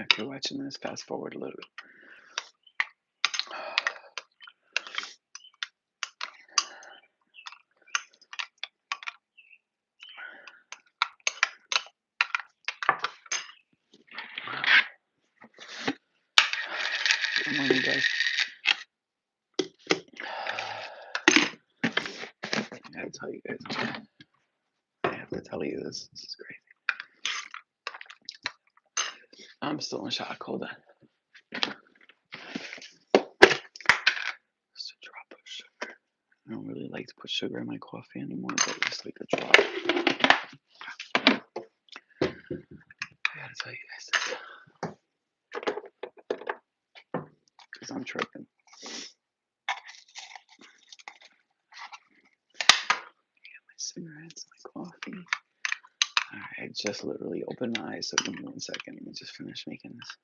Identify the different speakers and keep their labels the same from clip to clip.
Speaker 1: Yeah, if you're watching this, fast forward a little bit. Good morning, guys. I gotta tell you guys. I have to tell you this. This is crazy. I'm still in shock. Hold on. Just a drop of sugar. I don't really like to put sugar in my coffee anymore, but just like a drop. I gotta tell you guys this. Because I'm tripping. My cigarettes, my coffee. Alright, I just literally opened my eyes, so give me 1 second. Let me just finish making this.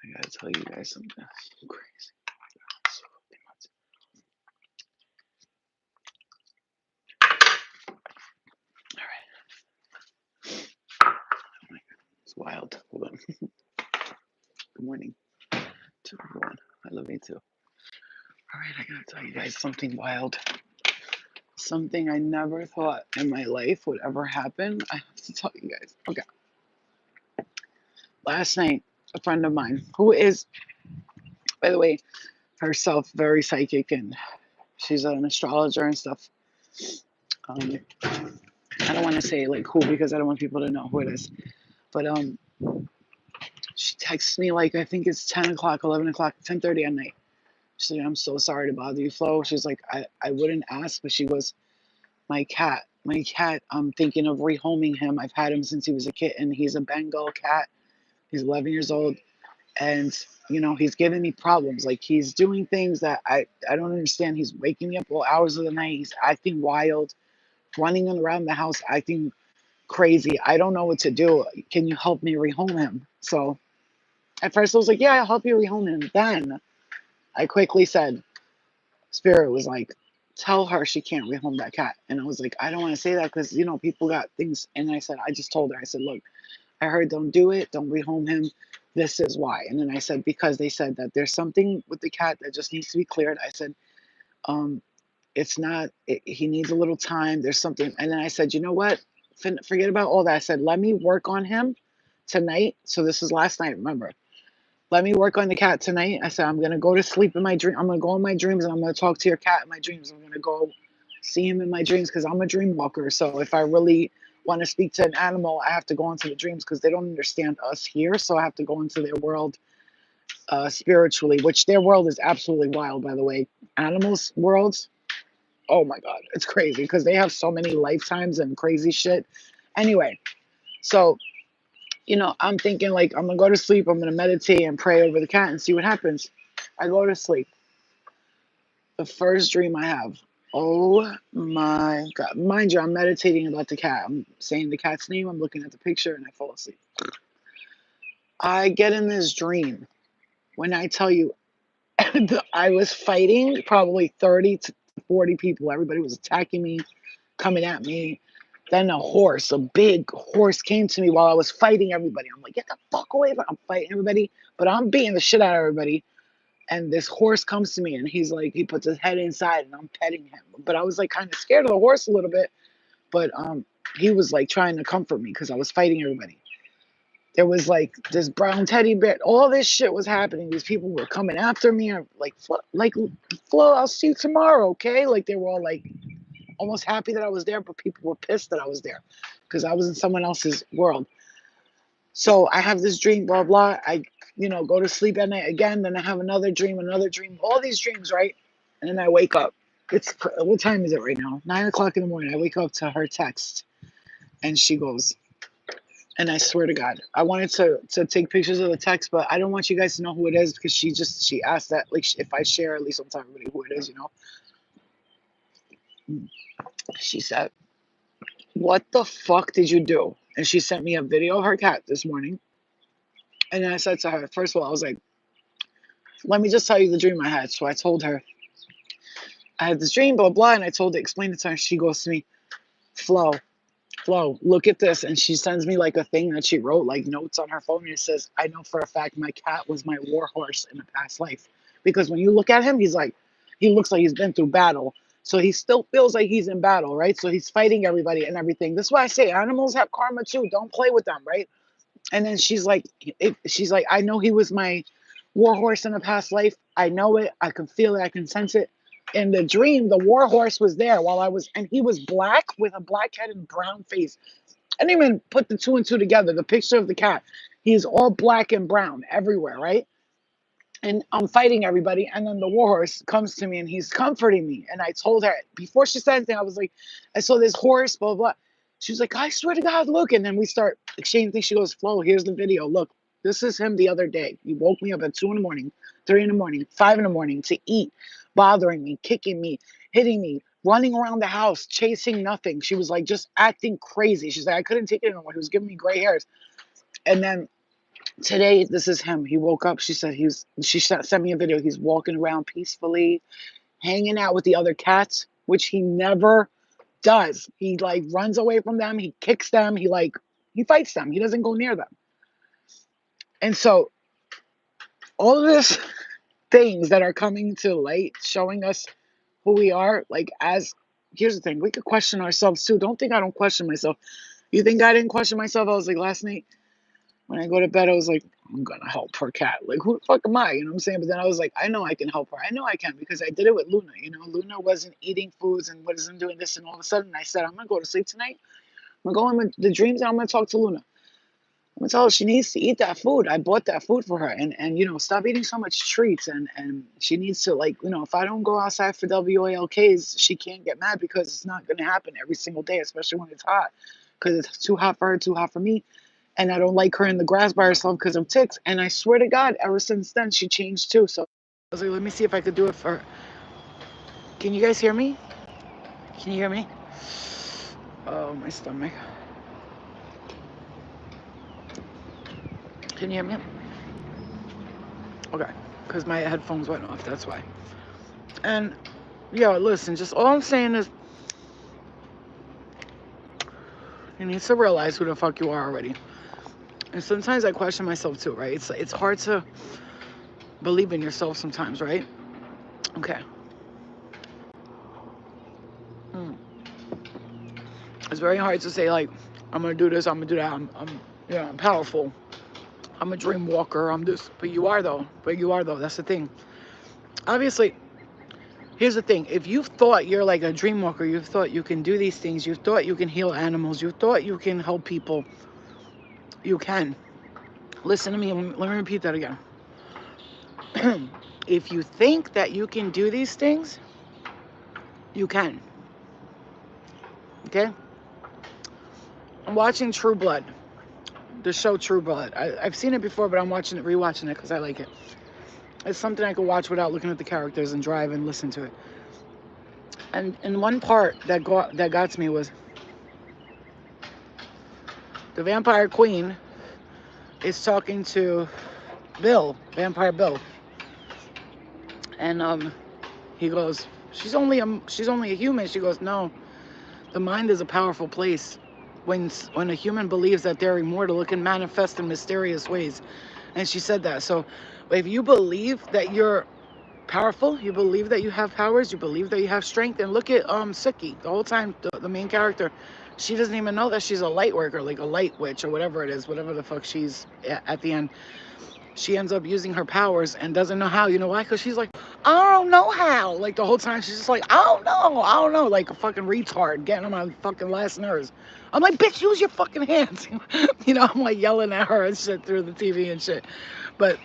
Speaker 1: I gotta tell you guys something crazy. So nuts. Alright. Oh my god, it's wild. Hold on. Good morning to everyone. I love you too. Alright, I gotta tell you guys something wild. Something I never thought in my life would ever happen. I have to tell you guys. Okay. Last night, a friend of mine, who is, by the way, herself very psychic, and she's an astrologer and stuff. I don't want to say like who because I don't want people to know who it is. But she texts me like I think it's 10 o'clock, 11 o'clock, 10:30 at night. She's like, I'm so sorry to bother you, Flo. She's like, I wouldn't ask, but she goes, my cat, I'm thinking of rehoming him. I've had him since he was a kitten. He's a Bengal cat. He's 11 years old. And, you know, he's giving me problems. Like, he's doing things that I don't understand. He's waking me up all hours of the night. He's acting wild, running around the house, acting crazy. I don't know what to do. Can you help me rehome him? So at first I was like, yeah, I'll help you rehome him. Then I quickly said, Spirit was like, tell her she can't rehome that cat. And I was like, I don't want to say that because, you know, people got things. And I said, I just told her, I said, look, I heard don't do it. Don't rehome him. This is why. And then I said, because they said that there's something with the cat that just needs to be cleared. I said, it's not, he needs a little time. There's something. And then I said, you know what? Forget about all that. I said, let me work on him tonight. So this is last night, remember. Let me work on the cat tonight. I said, I'm going to go to sleep in my dream. I'm going to go in my dreams and I'm going to talk to your cat in my dreams. I'm going to go see him in my dreams because I'm a dream walker. So if I really want to speak to an animal, I have to go into the dreams because they don't understand us here. So I have to go into their world spiritually, which their world is absolutely wild, by the way. Animals' worlds, oh my God, it's crazy because they have so many lifetimes and crazy shit. Anyway, so you know, I'm thinking like I'm gonna go to sleep, I'm gonna meditate and pray over the cat and see what happens. I go to sleep. The first dream I have, oh my God. Mind you, I'm meditating about the cat. I'm saying the cat's name, I'm looking at the picture, and I fall asleep. I get in this dream. When I tell you I was fighting probably 30 to 40 people. Everybody was attacking me, coming at me. Then a big horse came to me while I was fighting everybody. I'm like, get the fuck away from me. I'm fighting everybody, but I'm beating the shit out of everybody. And this horse comes to me and he's like, he puts his head inside and I'm petting him. But I was like kind of scared of the horse a little bit. But he was like trying to comfort me because I was fighting everybody. There was like this brown teddy bear. All this shit was happening. These people were coming after me. I'm like, Flo, I'll see you tomorrow, okay? Like they were all like almost happy that I was there, but people were pissed that I was there because I was in someone else's world. So I have this dream, blah, blah. I, you know, go to sleep at night again. Then I have another dream, all these dreams, right? And then I wake up. What time is it right now? 9 o'clock in the morning. I wake up to her text and she goes, and I swear to God, I wanted to take pictures of the text, but I don't want you guys to know who it is because she asked that, like, if I share, at least I'll tell everybody who it is, you know? She said, what the fuck did you do? And she sent me a video of her cat this morning. And then I said to her, first of all, I was like, let me just tell you the dream I had. So I told her, I had this dream, blah, blah. And I told her, explained it to her. She goes to me, Flo, Flo, look at this. And she sends me like a thing that she wrote, like notes on her phone. And it says, I know for a fact my cat was my war horse in a past life. Because when you look at him, he looks like he's been through battle. So he still feels like he's in battle, right? So he's fighting everybody and everything. This is why I say animals have karma too. Don't play with them, right? And then she's like, I know he was my war horse in a past life. I know it. I can feel it. I can sense it. In the dream, the war horse was there and he was black with a black head and brown face. I didn't even put the two and two together. The picture of the cat, he's all black and brown everywhere, right? And I'm fighting everybody. And then the warhorse comes to me and he's comforting me. And I told her before she said anything, I was like, I saw this horse, blah, blah. She was like, I swear to God, look. And then we start exchanging things. She goes, Flo, here's the video. Look, this is him the other day. He woke me up at 2 in the morning, 3 in the morning, 5 in the morning to eat, bothering me, kicking me, hitting me, running around the house, chasing nothing. She was like just acting crazy. She's like, I couldn't take it anymore. He was giving me gray hairs. And then today, this is him. He woke up. She said she sent me a video. He's walking around peacefully, hanging out with the other cats, which he never does. He like runs away from them. He kicks them. He fights them. He doesn't go near them. And so all of this things that are coming to light, showing us who we are, here's the thing. We could question ourselves too. Don't think I don't question myself. You think I didn't question myself? I was like last night, when I go to bed, I was like, I'm gonna help her cat. Like, who the fuck am I? You know what I'm saying? But then I was like, I know I can help her. I know I can because I did it with Luna. You know, Luna wasn't eating foods and wasn't doing this, and all of a sudden I said, I'm gonna go to sleep tonight. I'm gonna go in the dreams and I'm gonna talk to Luna. I'm gonna tell her she needs to eat that food. I bought that food for her, and stop eating so much treats. And she needs to if I don't go outside for WALKs, she can't get mad because it's not gonna happen every single day, especially when it's hot, because it's too hot for her, too hot for me. And I don't like her in the grass by herself because of ticks. And I swear to God, ever since then, she changed too. So I was like, let me see if I could do it for her. Can you guys hear me? Can you hear me? Oh, my stomach. Can you hear me? Okay, because my headphones went off, that's why. And, listen, just all I'm saying is, you need to realize who the fuck you are already. And sometimes I question myself too, right? It's hard to believe in yourself sometimes, right? Okay. It's very hard to say, like, I'm gonna do this, I'm gonna do that, I'm powerful. I'm a dream walker, I'm this. But you are though, that's the thing. Obviously, here's the thing. If you've thought you're like a dream walker, you've thought you can do these things, you've thought you can heal animals, you've thought you can help people, you can. Listen to me, let me repeat that again. If you think that you can do these things, you can. Okay? I'm watching True Blood. The show True Blood. I've seen it before, but I'm rewatching it because I like it. It's something I could watch without looking at the characters and drive and listen to it. And one part that got to me was the vampire queen is talking to Bill, Vampire Bill, and he goes, she's only a human. She goes, no, the mind is a powerful place. When a human believes that they're immortal, it can manifest in mysterious ways. And she said that. So if you believe that you're powerful, you believe that you have powers, you believe that you have strength, and look at Suki. The whole time, the main character, she doesn't even know that she's a light worker, like a light witch or whatever it is, whatever the fuck she's at the end. She ends up using her powers and doesn't know how. You know why? Because she's like, I don't know how. Like the whole time she's just like, I don't know. Like a fucking retard getting on my fucking last nerves. I'm like, bitch, use your fucking hands. I'm like yelling at her and shit through the TV and shit. But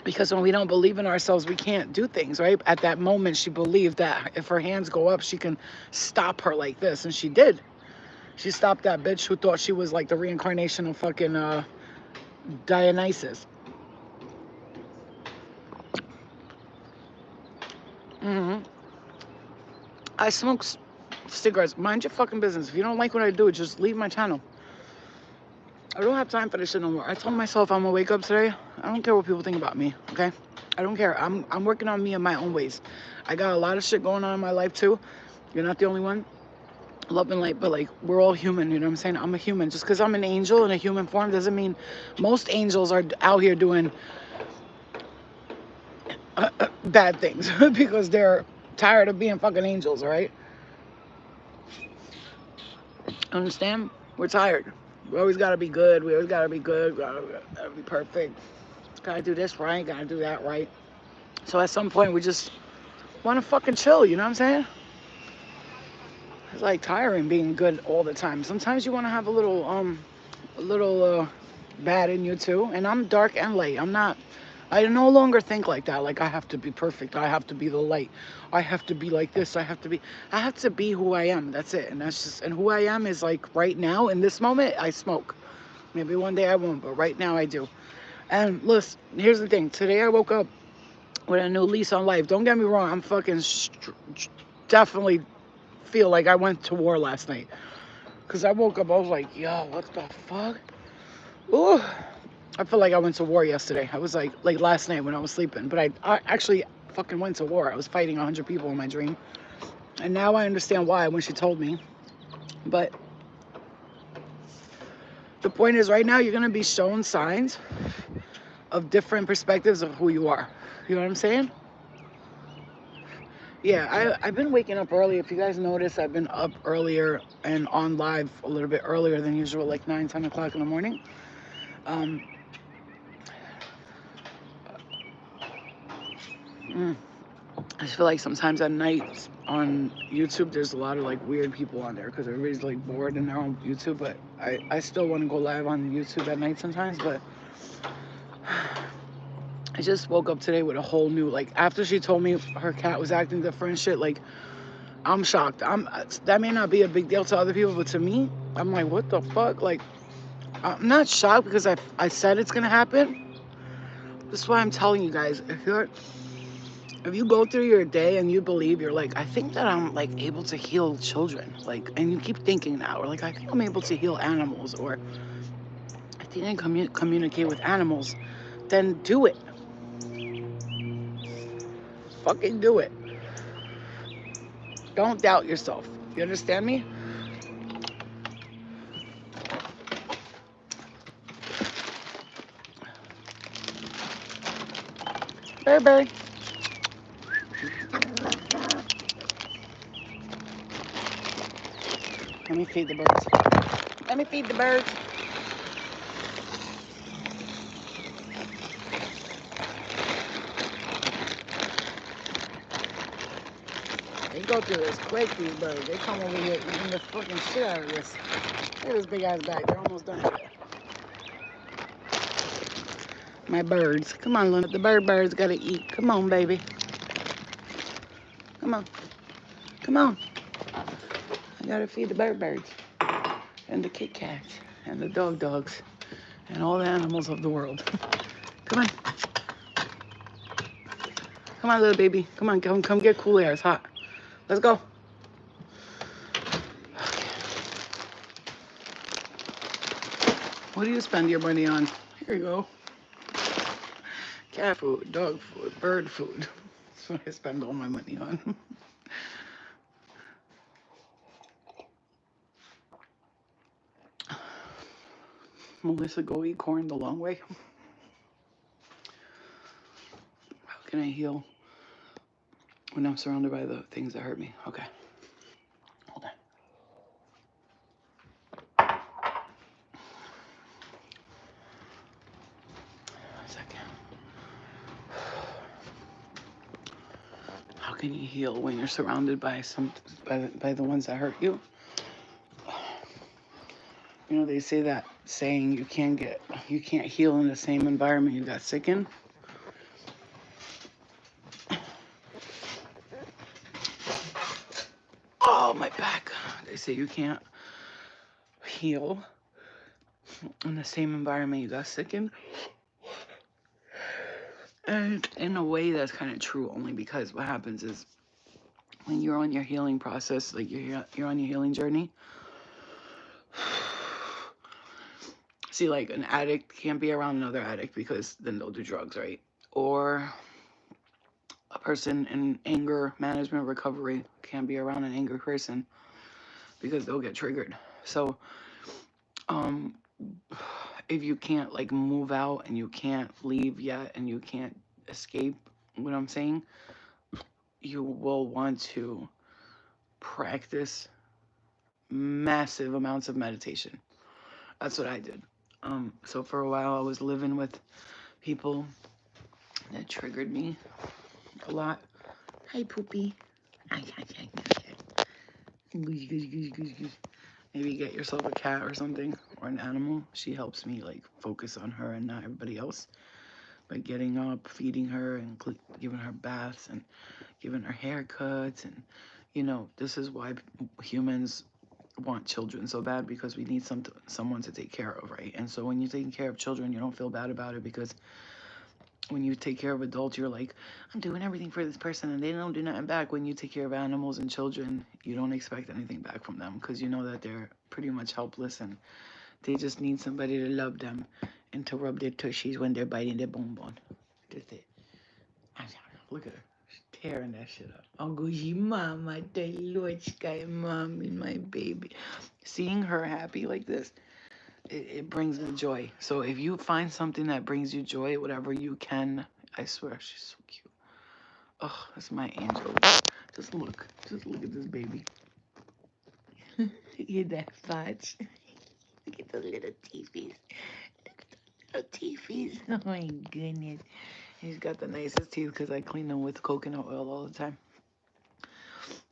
Speaker 1: because when we don't believe in ourselves, we can't do things, right? At that moment, she believed that if her hands go up, she can stop her like this. And she did. She stopped that bitch who thought she was like the reincarnation of fucking Dionysus. I smoke cigarettes. Mind your fucking business. If you don't like what I do, just leave my channel. I don't have time for this shit no more. I told myself I'm gonna wake up today. I don't care what people think about me, okay? I don't care. I'm working on me in my own ways. I got a lot of shit going on in my life too. You're not the only one. love and light, but like we're all human, you know what I'm saying? I'm a human. Just because I'm an angel in a human form doesn't mean most angels are out here doing bad things because they're tired of being fucking angels, all right? Understand? We're tired. We always gotta be good. We always gotta be good. Gotta be perfect. Gotta do this right. Gotta do that right. So at some point, we just want to fucking chill. You know what I'm saying? It's like tiring being good all the time. Sometimes you want to have a little bad in you too. And I'm dark and light. I'm not. I no longer think like that. Like I have to be perfect. I have to be the light. I have to be like this. I have to be. I have to be who I am. That's it. And that's just. And who I am is like right now in this moment. I smoke. Maybe one day I won't, but right now I do. And listen, here's the thing. Today I woke up with a new lease on life. Don't get me wrong. I'm fucking definitely feel like I went to war last night. Because I woke up, I was like, yo, what the fuck? Ooh. I feel like I went to war yesterday. I was like last night when I was sleeping. But I actually fucking went to war. I was fighting 100 people in my dream. And now I understand why when she told me. But the point is, right now, you're going to be shown signs of different perspectives of who you are. You know what I'm saying? Yeah, I've been waking up early. If you guys notice, I've been up earlier and on live a little bit earlier than usual, like 9, 10 o'clock in the morning. Um, mm, I just feel like sometimes at night on YouTube, there's a lot of like weird people on there because everybody's like bored in their own YouTube. But I still want to go live on YouTube at night sometimes. But I just woke up today with a whole new, like, after she told me her cat was acting different and shit, like, I'm shocked. That may not be a big deal to other people, but to me, I'm like, what the fuck? Like, I'm not shocked because I said it's gonna happen. That's why I'm telling you guys, if you go through your day and you believe you're like, I think that I'm like able to heal children, like, and you keep thinking that, or like, I think I'm able to heal animals, or I think I can communicate with animals, then do it. Fucking do it. Don't doubt yourself. You understand me? Burberry. Let me feed the birds. Let me feed the birds. They go through this quick, these birds. They come over here eating the fucking shit out of this. Look at this big ass bag. They're almost done with it. My birds. Come on, Luna. The birds gotta eat. Come on, baby. Come on. Come on. I gotta feed the birds. And the Kit Kats. And the dogs. And all the animals of the world. Come on. Come on, little baby. Come on, come get cool air. It's hot. Let's go. What do you spend your money on? Here you go. Cat food, dog food, bird food. That's what I spend all my money on. Melissa, go eat corn the long way. How can I heal when I'm surrounded by the things that hurt me? Okay. Hold on. One second. How can you heal when you're surrounded by by the ones that hurt you? You know, they say that saying you can't heal in the same environment you got sick in. Oh, my back. They say you can't heal in the same environment you got sick in. And in a way, that's kind of true, only because what happens is when you're on your healing process, like you're on your healing journey. See, like an addict can't be around another addict because then they'll do drugs, right? Or a person in anger management recovery can't be around an angry person because they'll get triggered. So, um, if you can't like move out and you can't leave yet and you can't escape, what I'm saying, you will want to practice massive amounts of meditation. That's what I did. So for a while I was living with people that triggered me a lot. Hi, Poopy. Maybe get yourself a cat or something, or an animal. She helps me like focus on her and not everybody else by getting up, feeding her, and giving her baths and giving her haircuts. And this is why humans want children so bad, because we need someone to take care of, right? And so when you're taking care of children, you don't feel bad about it, because when you take care of adults, you're like, I'm doing everything for this person and they don't do nothing back. When you take care of animals and children, you don't expect anything back from them, because you know that they're pretty much helpless and they just need somebody to love them and to rub their tushies when they're biting their bonbon. That's it. Look at her. She's tearing that shit up. Uncle Mama, the Lord Sky Mommy, my baby. Seeing her happy like this, it brings me joy. So if you find something that brings you joy, whatever you can, I swear, she's so cute. Oh, that's my angel. Just look at this baby. Look at that fudge. Look at those little teethies. Look at those little teethies. Oh my goodness. He's got the nicest teeth because I clean them with coconut oil all the time.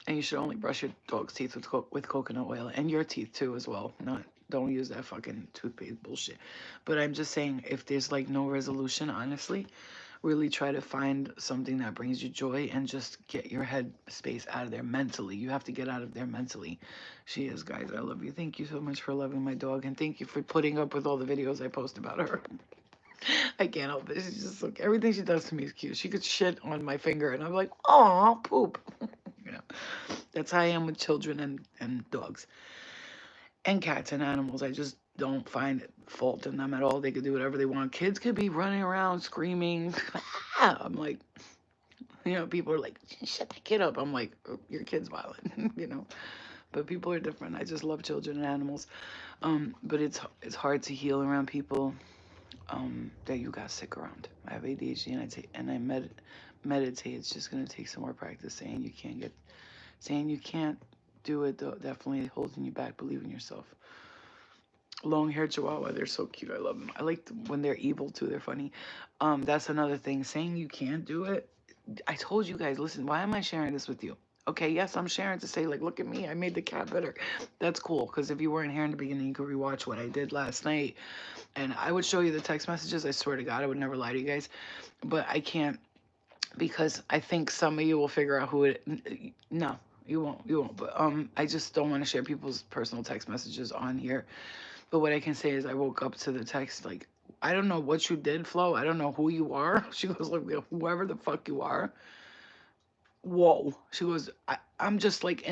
Speaker 1: And you should only brush your dog's teeth with coconut oil, and your teeth too as well. Don't use that fucking toothpaste bullshit. But I'm just saying, if there's like no resolution, honestly, really try to find something that brings you joy and just get your head space out of there mentally. You have to get out of there mentally. She is, guys. I love you. Thank you so much for loving my dog, and thank you for putting up with all the videos I post about her. I can't help it. She's just like, everything she does to me is cute. She could shit on my finger, and I'm like, oh, poop. That's how I am with children and dogs and cats and animals. I just don't find fault in them at all. They could do whatever they want. Kids could be running around screaming. I'm like, people are like, shut that kid up. I'm like, oh, your kid's violent, But people are different. I just love children and animals. But it's hard to heal around people that you got sick around. I have ADHD and I meditate. It's just gonna take some more practice. Saying you can't do it, though, definitely holding you back. Believe in yourself. Long-haired Chihuahua, they're so cute. I love them. I like them when they're evil too. They're funny. That's another thing. Saying you can't do it. I told you guys. Listen, why am I sharing this with you? Okay, yes, I'm sharing to say, like, look at me. I made the cat better. That's cool, because if you weren't here in the beginning, you could rewatch what I did last night. And I would show you the text messages. I swear to God, I would never lie to you guys. But I can't, because I think some of you will figure out who it... No, you won't. But I just don't want to share people's personal text messages on here. But what I can say is I woke up to the text, like, I don't know what you did, Flo. I don't know who you are. She goes, like, whoever the fuck you are. Whoa. She goes, I'm just like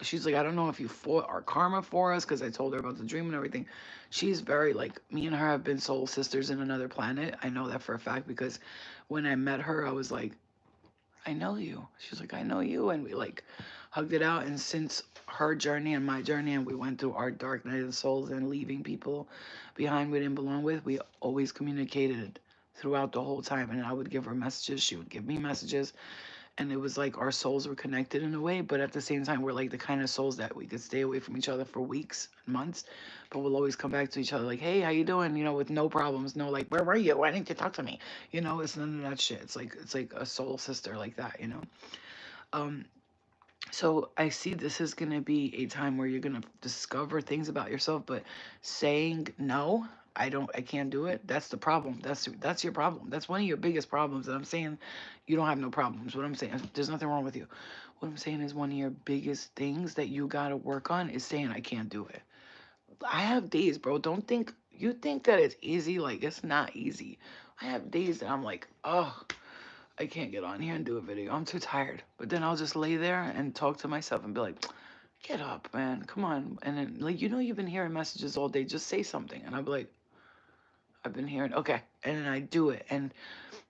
Speaker 1: she's like, I don't know if you fought our karma for us, because I told her about the dream and everything. She's very like, me and her have been soul sisters in another planet. I know that for a fact, because when I met her, I was like, I know you. She's like, I know you. And we like hugged it out. And since her journey and my journey, and we went through our dark night of the souls and leaving people behind we didn't belong with, we always communicated throughout the whole time. And I would give her messages. She would give me messages. And it was like our souls were connected in a way, but at the same time, we're like the kind of souls that we could stay away from each other for weeks and months, but we'll always come back to each other like, hey, how you doing? With no problems, no like, where were you? Why didn't you talk to me? It's none of that shit. It's like a soul sister like that, Um, so I see this is gonna be a time where you're gonna discover things about yourself, but saying no, I can't do it. That's the problem. That's your problem. That's one of your biggest problems. And I'm saying you don't have no problems. What I'm saying, there's nothing wrong with you. What I'm saying is one of your biggest things that you gotta work on is saying I can't do it. I have days, bro. Don't think you think that it's easy. Like, it's not easy. I have days that I'm like, oh, I can't get on here and do a video. I'm too tired. But then I'll just lay there and talk to myself and be like, get up, man. Come on. And then, like, you've been hearing messages all day. Just say something. And I'll be like, I've been hearing, okay. And then I do it. And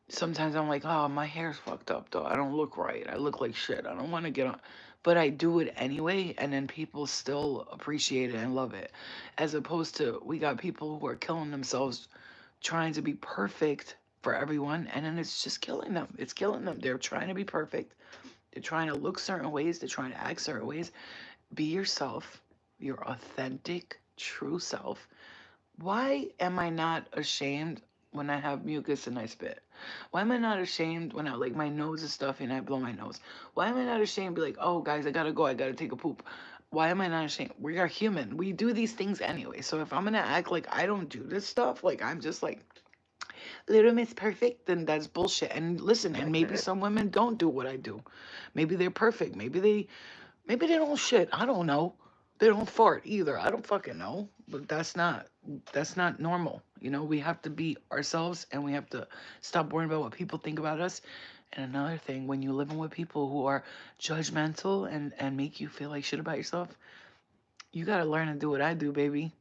Speaker 1: sometimes I'm like, oh, my hair's fucked up, though. I don't look right. I look like shit. I don't want to get on.
Speaker 2: but I do it anyway, and then people still appreciate it and love it. As opposed to, we got people who are killing themselves trying to be perfect for everyone, and then it's just killing them. It's killing them. They're trying to be perfect. They're trying to look certain ways. They're trying to act certain ways. Be yourself, your authentic, true self. Why am I not ashamed when I have mucus and I spit? Why am I not ashamed when I like my nose is stuffy and I blow my nose? Why am I not ashamed to be like, oh guys, I gotta go, I gotta take a poop? Why am I not ashamed? We are human. We do these things anyway. So if I'm gonna act like I don't do this stuff, like I'm just like Little Miss Perfect, then that's bullshit. And listen, and maybe some women don't do what I do. Maybe they're perfect. Maybe they don't shit. I don't know. They don't fart either. I don't fucking know. But that's not normal. You know, we have to be ourselves and we have to stop worrying about what people think about us. And another thing, when you're living with people who are judgmental and make you feel like shit about yourself, you gotta learn to do what I do, baby.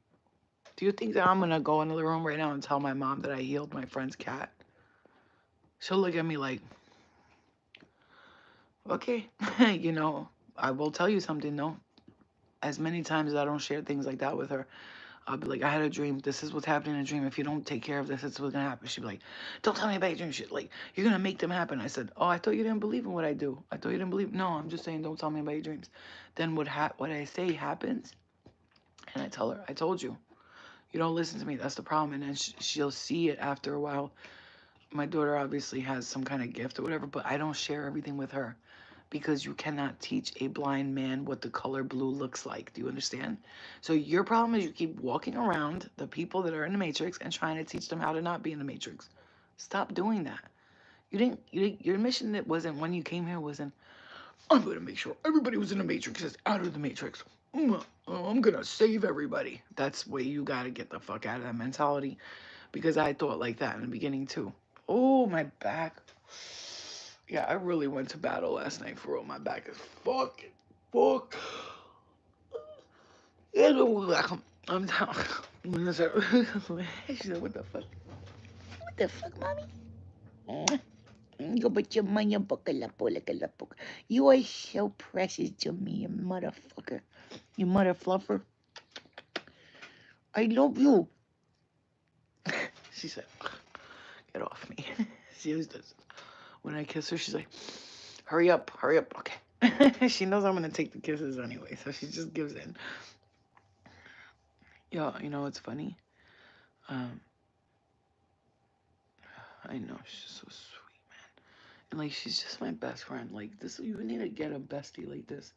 Speaker 2: Do you think that I'm gonna go into the room right now and tell my mom that I healed my friend's cat? She'll look at me like, okay, you know, I will tell you something though. As many times as I don't share things like that with her, I'll be like, I had a dream. This is what's happening in a dream. If you don't take care of this, this is what's gonna happen. She'd be like, don't tell me about your dream shit. Like, you're gonna make them happen. I said, oh, I thought you didn't believe in what I do. I thought you didn't believe. No, I'm just saying, don't tell me about your dreams. Then what I say happens, and I tell her, I told you. You don't listen to me. That's the problem. And then she'll see it after a while. My daughter obviously has some kind of gift or whatever, but I don't share everything with her because you cannot teach a blind man what the color blue looks like. Do you understand? So your problem is you keep walking around the people that are in the matrix and trying to teach them how to not be in the matrix. Stop doing that. Your mission that wasn't when you came here wasn't, I'm going to make sure everybody who's in the matrix is out of the matrix. I'm going to save everybody. That's where you got to get the fuck out of that mentality because I thought like that in the beginning too. Oh, my back. Yeah, I really went to battle last night for real. My back is fucking fuck. I'm down. She's like, what the fuck? What the fuck, mommy? Go but your man, you are so precious to me, you motherfucker. You mother fluffer. I love you. She said, get off me. She always does. When I kiss her, she's like, hurry up, okay. She knows I'm gonna take the kisses anyway, so she just gives in. Yo, you know what's funny? Um, I know she's so sweet, man, and like she's just my best friend. Like this, you need to get a bestie like this.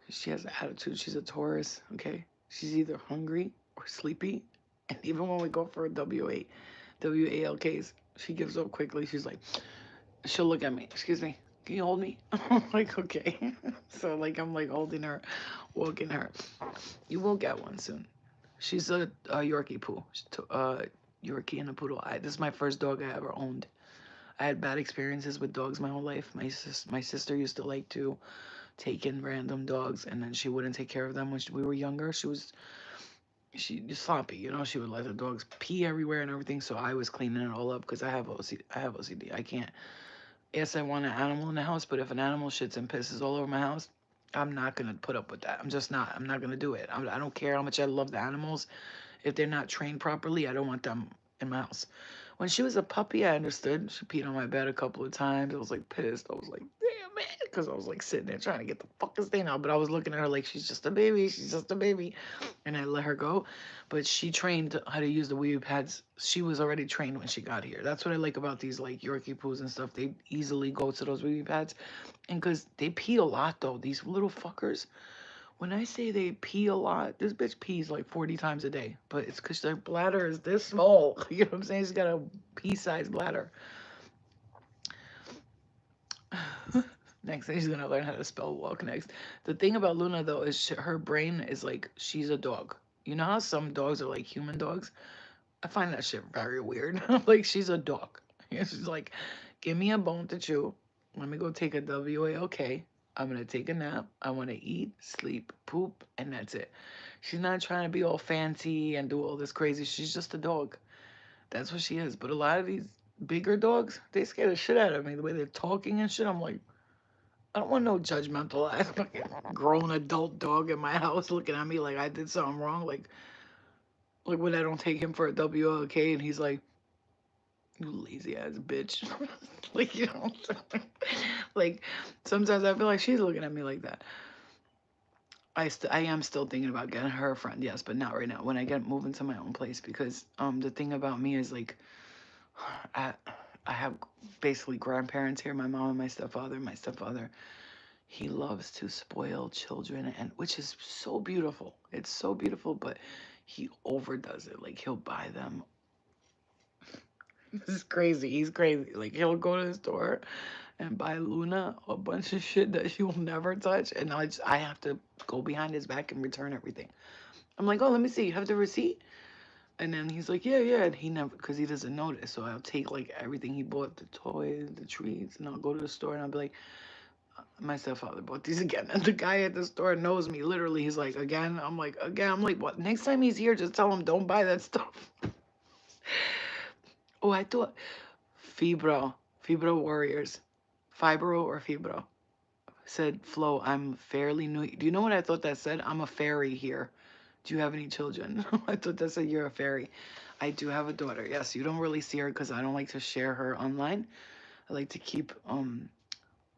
Speaker 2: She has attitude. She's a Taurus. Okay, she's either hungry or sleepy, and even when we go for a WALKs, she gives up quickly. She's like, she'll look at me. Excuse me. Can you hold me? I'm like, okay. So like I'm like holding her, walking her. You will get one soon. She's a Yorkie poo. Yorkie and a poodle. This is my first dog I ever owned. I had bad experiences with dogs my whole life. My sister used to like to take in random dogs, and then she wouldn't take care of them when we were younger. She was sloppy, you know. She would let the dogs pee everywhere and everything. So I was cleaning it all up because I have OCD. I have OCD. I can't. Yes, I want an animal in the house, but if an animal shits and pisses all over my house, I'm not gonna put up with that. I'm just not. I'm not gonna do it. I don't care how much I love the animals. If they're not trained properly, I don't want them in my house. When she was a puppy, I understood. She peed on my bed a couple of times. I was like pissed. I was like, damn man, because I was like sitting there trying to get the fucking stain out. But I was looking at her like she's just a baby. She's just a baby, and I let her go. But she trained how to use the wee pads. She was already trained when she got here. That's what I like about these like Yorkie poos and stuff. They easily go to those wee pads, and because they pee a lot though. These little fuckers. When I say they pee a lot, this bitch pees like 40 times a day. But it's because their bladder is this small. You know what I'm saying? She's got a pea-sized bladder. Next thing she's gonna learn how to spell walk next. The thing about Luna though is her brain is like she's a dog. You know how some dogs are like human dogs? I find that shit very weird. Like she's a dog. She's like, give me a bone to chew. Let me go take a WAOK. I'm gonna take a nap. I wanna eat, sleep, poop, and that's it. She's not trying to be all fancy and do all this crazy. She's just a dog. That's what she is. But a lot of these bigger dogs, they scare the shit out of me. The way they're talking and shit, I'm like, I don't want no judgmental ass fucking grown adult dog in my house looking at me like I did something wrong. Like when I don't take him for a WLK and he's like, you lazy ass bitch. Like, you know, like sometimes I feel like she's looking at me like that. I am still thinking about getting her a friend, yes, but not right now. When I get moving to my own place, because the thing about me is like, I I have basically grandparents here, my mom and my stepfather. My stepfather, he loves to spoil children, and which is so beautiful. It's so beautiful, but he overdoes it. Like he'll buy them. This is crazy. He's crazy. Like he'll go to the store and buy Luna a bunch of shit that she will never touch, and I have to go behind his back and return everything. I'm like, oh, let me see. You have the receipt? And then he's like, yeah, yeah. And he never, because he doesn't notice. So I'll take like everything he bought, the toys, the treats, and I'll go to the store and I'll be like, my stepfather bought these again. And the guy at the store knows me. Literally, he's like, again? I'm like, again? I'm like, what? Next time he's here, just tell him don't buy that stuff. Oh, I thought Fibro Warriors. Fibro or Fibro? Said, Flo, I'm fairly new. Do you know what I thought that said? I'm a fairy here. Do you have any children? I thought that said you're a fairy. I do have a daughter. Yes, you don't really see her because I don't like to share her online. I like to keep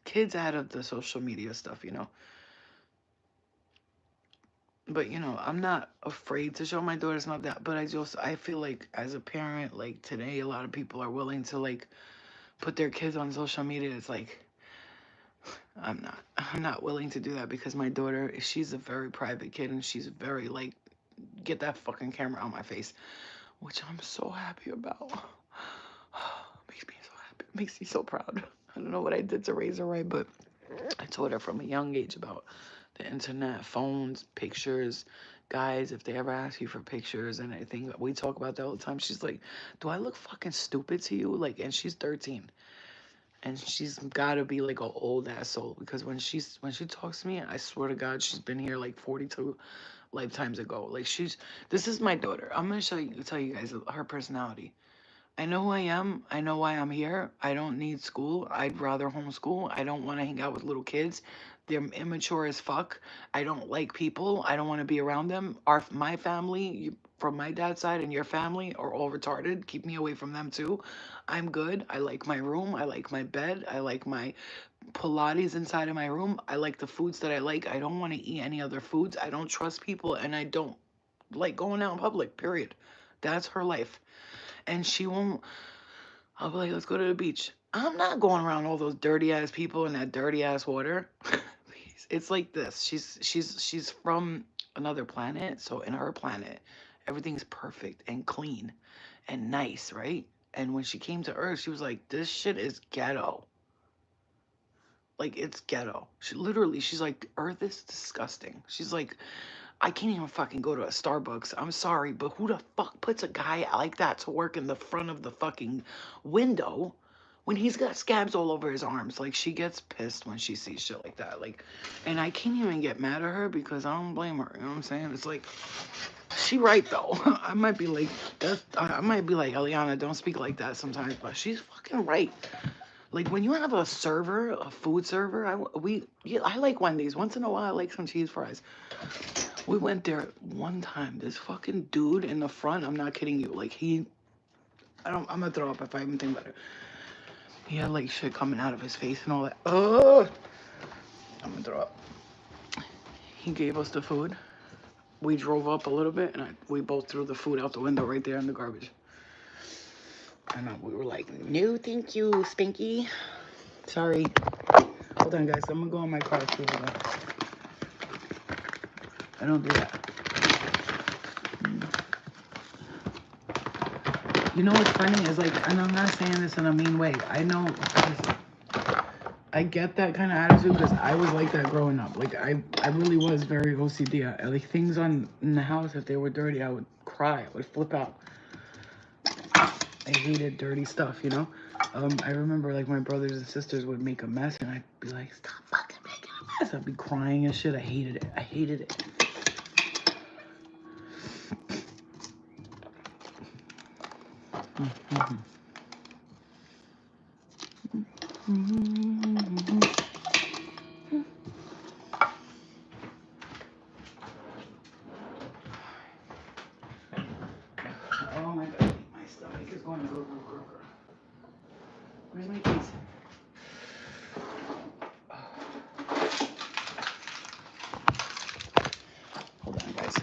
Speaker 2: kids out of the social media stuff, you know. But you know, I'm not afraid to show my daughter's not that. But I feel like as a parent, like today, a lot of people are willing to like put their kids on social media. It's like I'm not willing to do that because my daughter, she's a very private kid and she's very like, get that fucking camera out my face, which I'm so happy about. Makes me so happy. Makes me so proud. I don't know what I did to raise her right, but I told her from a young age about the internet, phones, pictures. Guys, if they ever ask you for pictures and anything, we talk about that all the time. She's like, do I look fucking stupid to you? Like, and she's 13. And she's gotta be like an old ass soul because when she talks to me, I swear to God, she's been here like 42 lifetimes ago. Like this is my daughter. I'm gonna tell you guys her personality. I know who I am. I know why I'm here. I don't need school. I'd rather homeschool. I don't want to hang out with little kids. They're immature as fuck. I don't like people. I don't want to be around them. My family, from my dad's side and your family are all retarded. Keep me away from them too. I'm good. I like my room. I like my bed. I like my Pilates inside of my room. I like the foods that I like. I don't want to eat any other foods. I don't trust people and I don't like going out in public, period. That's her life. And she won't, I'll be like, let's go to the beach. I'm not going around all those dirty ass people in that dirty ass water. It's like this. She's from another planet, so in her planet, everything's perfect and clean and nice, right? And when she came to Earth, she was like, this shit is ghetto. Like it's ghetto. She's like, Earth is disgusting. She's like, I can't even fucking go to a Starbucks. I'm sorry, but who the fuck puts a guy like that to work in the front of the fucking window when he's got scabs all over his arms? Like, she gets pissed when she sees shit like that. Like, and I can't even get mad at her because I don't blame her. You know what I'm saying? It's like, she right though. I might be like, Eliana, don't speak like that sometimes, but she's fucking right. Like when you have a server, a food server, I like Wendy's. Once in a while, I like some cheese fries. We went there one time. This fucking dude in the front, I'm not kidding you. Like I'm gonna throw up if I even think about it. He had like shit coming out of his face and all that. Oh, I'm gonna throw up. He gave us the food. We drove up a little bit and we both threw the food out the window right there in the garbage. And we were like, no, thank you, Stinky. Sorry. Hold on, guys. I'm gonna go in my car too. I don't do that. You know what's funny is like, and I'm not saying this in a mean way. I know, I get that kind of attitude because I was like that growing up. Like I really was very OCD. Like things in the house, if they were dirty, I would cry. I would flip out. I hated dirty stuff, you know. I remember like my brothers and sisters would make a mess, and I'd be like, "Stop fucking making a mess!" I'd be crying and shit. I hated it. I hated it. Oh my god, my stomach is going go. Where's my keys? Hold on, guys.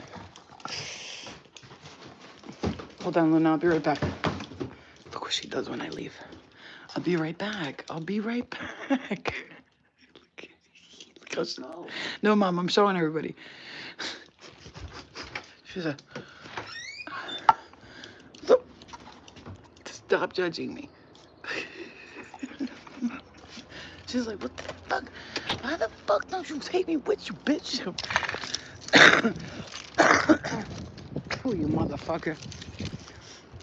Speaker 2: Hold on, Luna. I'll be right back. Look what she does when I leave. I'll be right back. I'll be right back. Look how she... No, Mom, I'm showing everybody. She's a... Stop judging me. She's like, what the fuck? Why the fuck don't you take me with you, bitch? Oh, you motherfucker.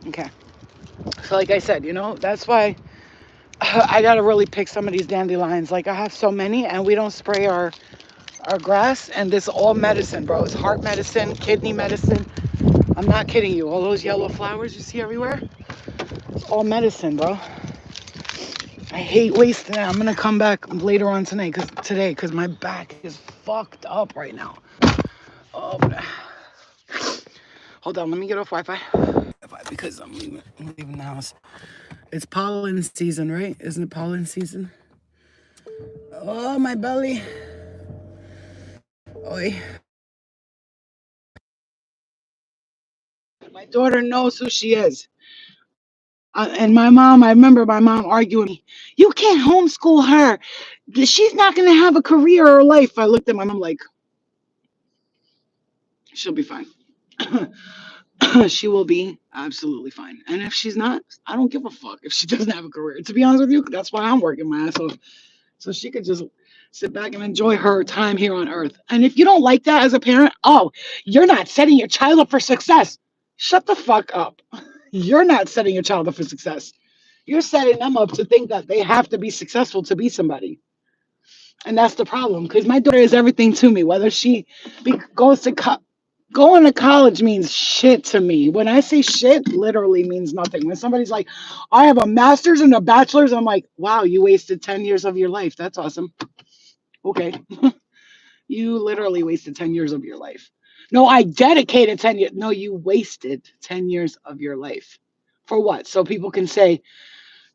Speaker 2: Okay. So like I said, that's why I gotta really pick some of these dandelions. Like I have so many and we don't spray our grass, and this all medicine, bro. It's heart medicine, kidney medicine. I'm not kidding you. All those yellow flowers you see everywhere, it's all medicine, bro. I hate wasting it. I'm gonna come back later on tonight because my back is fucked up right now. Oh, hold on, let me get off Wi-Fi. Because I'm leaving the house. It's pollen season, right? Isn't it pollen season? Oh, my belly. Oi. My daughter knows who she is. And my mom, I remember my mom arguing, you can't homeschool her. She's not going to have a career or life. I looked at my mom like, she'll be fine. She will be absolutely fine. And if she's not, I don't give a fuck if she doesn't have a career. To be honest with you, that's why I'm working my ass off. So she could just sit back and enjoy her time here on earth. And if you don't like that as a parent, oh, you're not setting your child up for success. Shut the fuck up. You're not setting your child up for success. You're setting them up to think that they have to be successful to be somebody. And that's the problem because my daughter is everything to me. Whether she goes to going to college means shit to me. When I say shit, literally means nothing. When somebody's like, I have a master's and a bachelor's, I'm like, wow, you wasted 10 years of your life. That's awesome. Okay. You literally wasted 10 years of your life. No, I dedicated 10 years. No, you wasted 10 years of your life. For what? So people can say,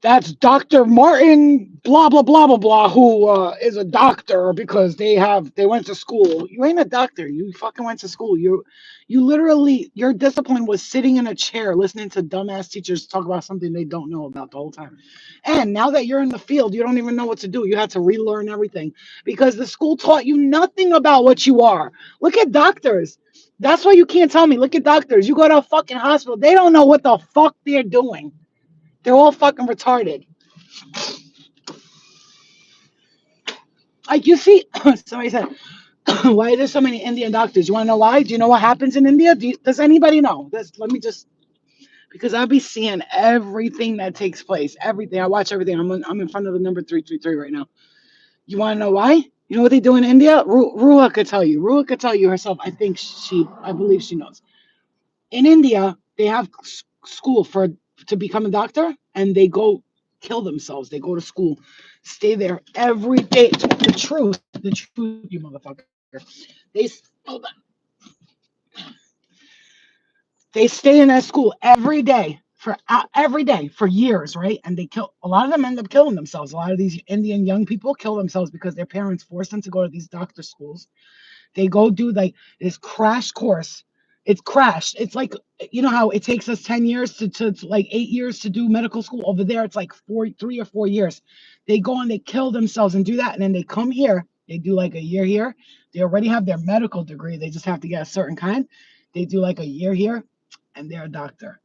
Speaker 2: that's Dr. Martin, blah, blah, blah, blah, blah, who is a doctor because they went to school. You ain't a doctor. You fucking went to school. You literally, your discipline was sitting in a chair listening to dumbass teachers talk about something they don't know about the whole time. And now that you're in the field, you don't even know what to do. You had to relearn everything because the school taught you nothing about what you are. Look at doctors. That's why you can't tell me. Look at doctors. You go to a fucking hospital. They don't know what the fuck they're doing. They're all fucking retarded. Like you see, somebody said, why are there so many Indian doctors? You want to know why? Do you know what happens in India? Does anybody know? Let me just, because I'll be seeing everything that takes place. Everything. I watch everything. I'm in front of the number 333 right now. You want to know why? You know what they do in India? Ruha could tell you. Ruha could tell you herself. I believe she knows. In India, they have school to become a doctor, and they go kill themselves. They go to school, stay there every day. The truth, you motherfucker. They hold on. They stay in that school every day for years, right? And they kill a lot of them end up killing themselves. A lot of these Indian young people kill themselves because their parents force them to go to these doctor schools. They go do like this crash course. It's crashed. It's like, you know how it takes us 10 years to like 8 years to do medical school. Over there, it's like 3 or 4 years. They go and they kill themselves and do that. And then they come here. They do like a year here. They already have their medical degree. They just have to get a certain kind. They do like a year here and they're a doctor.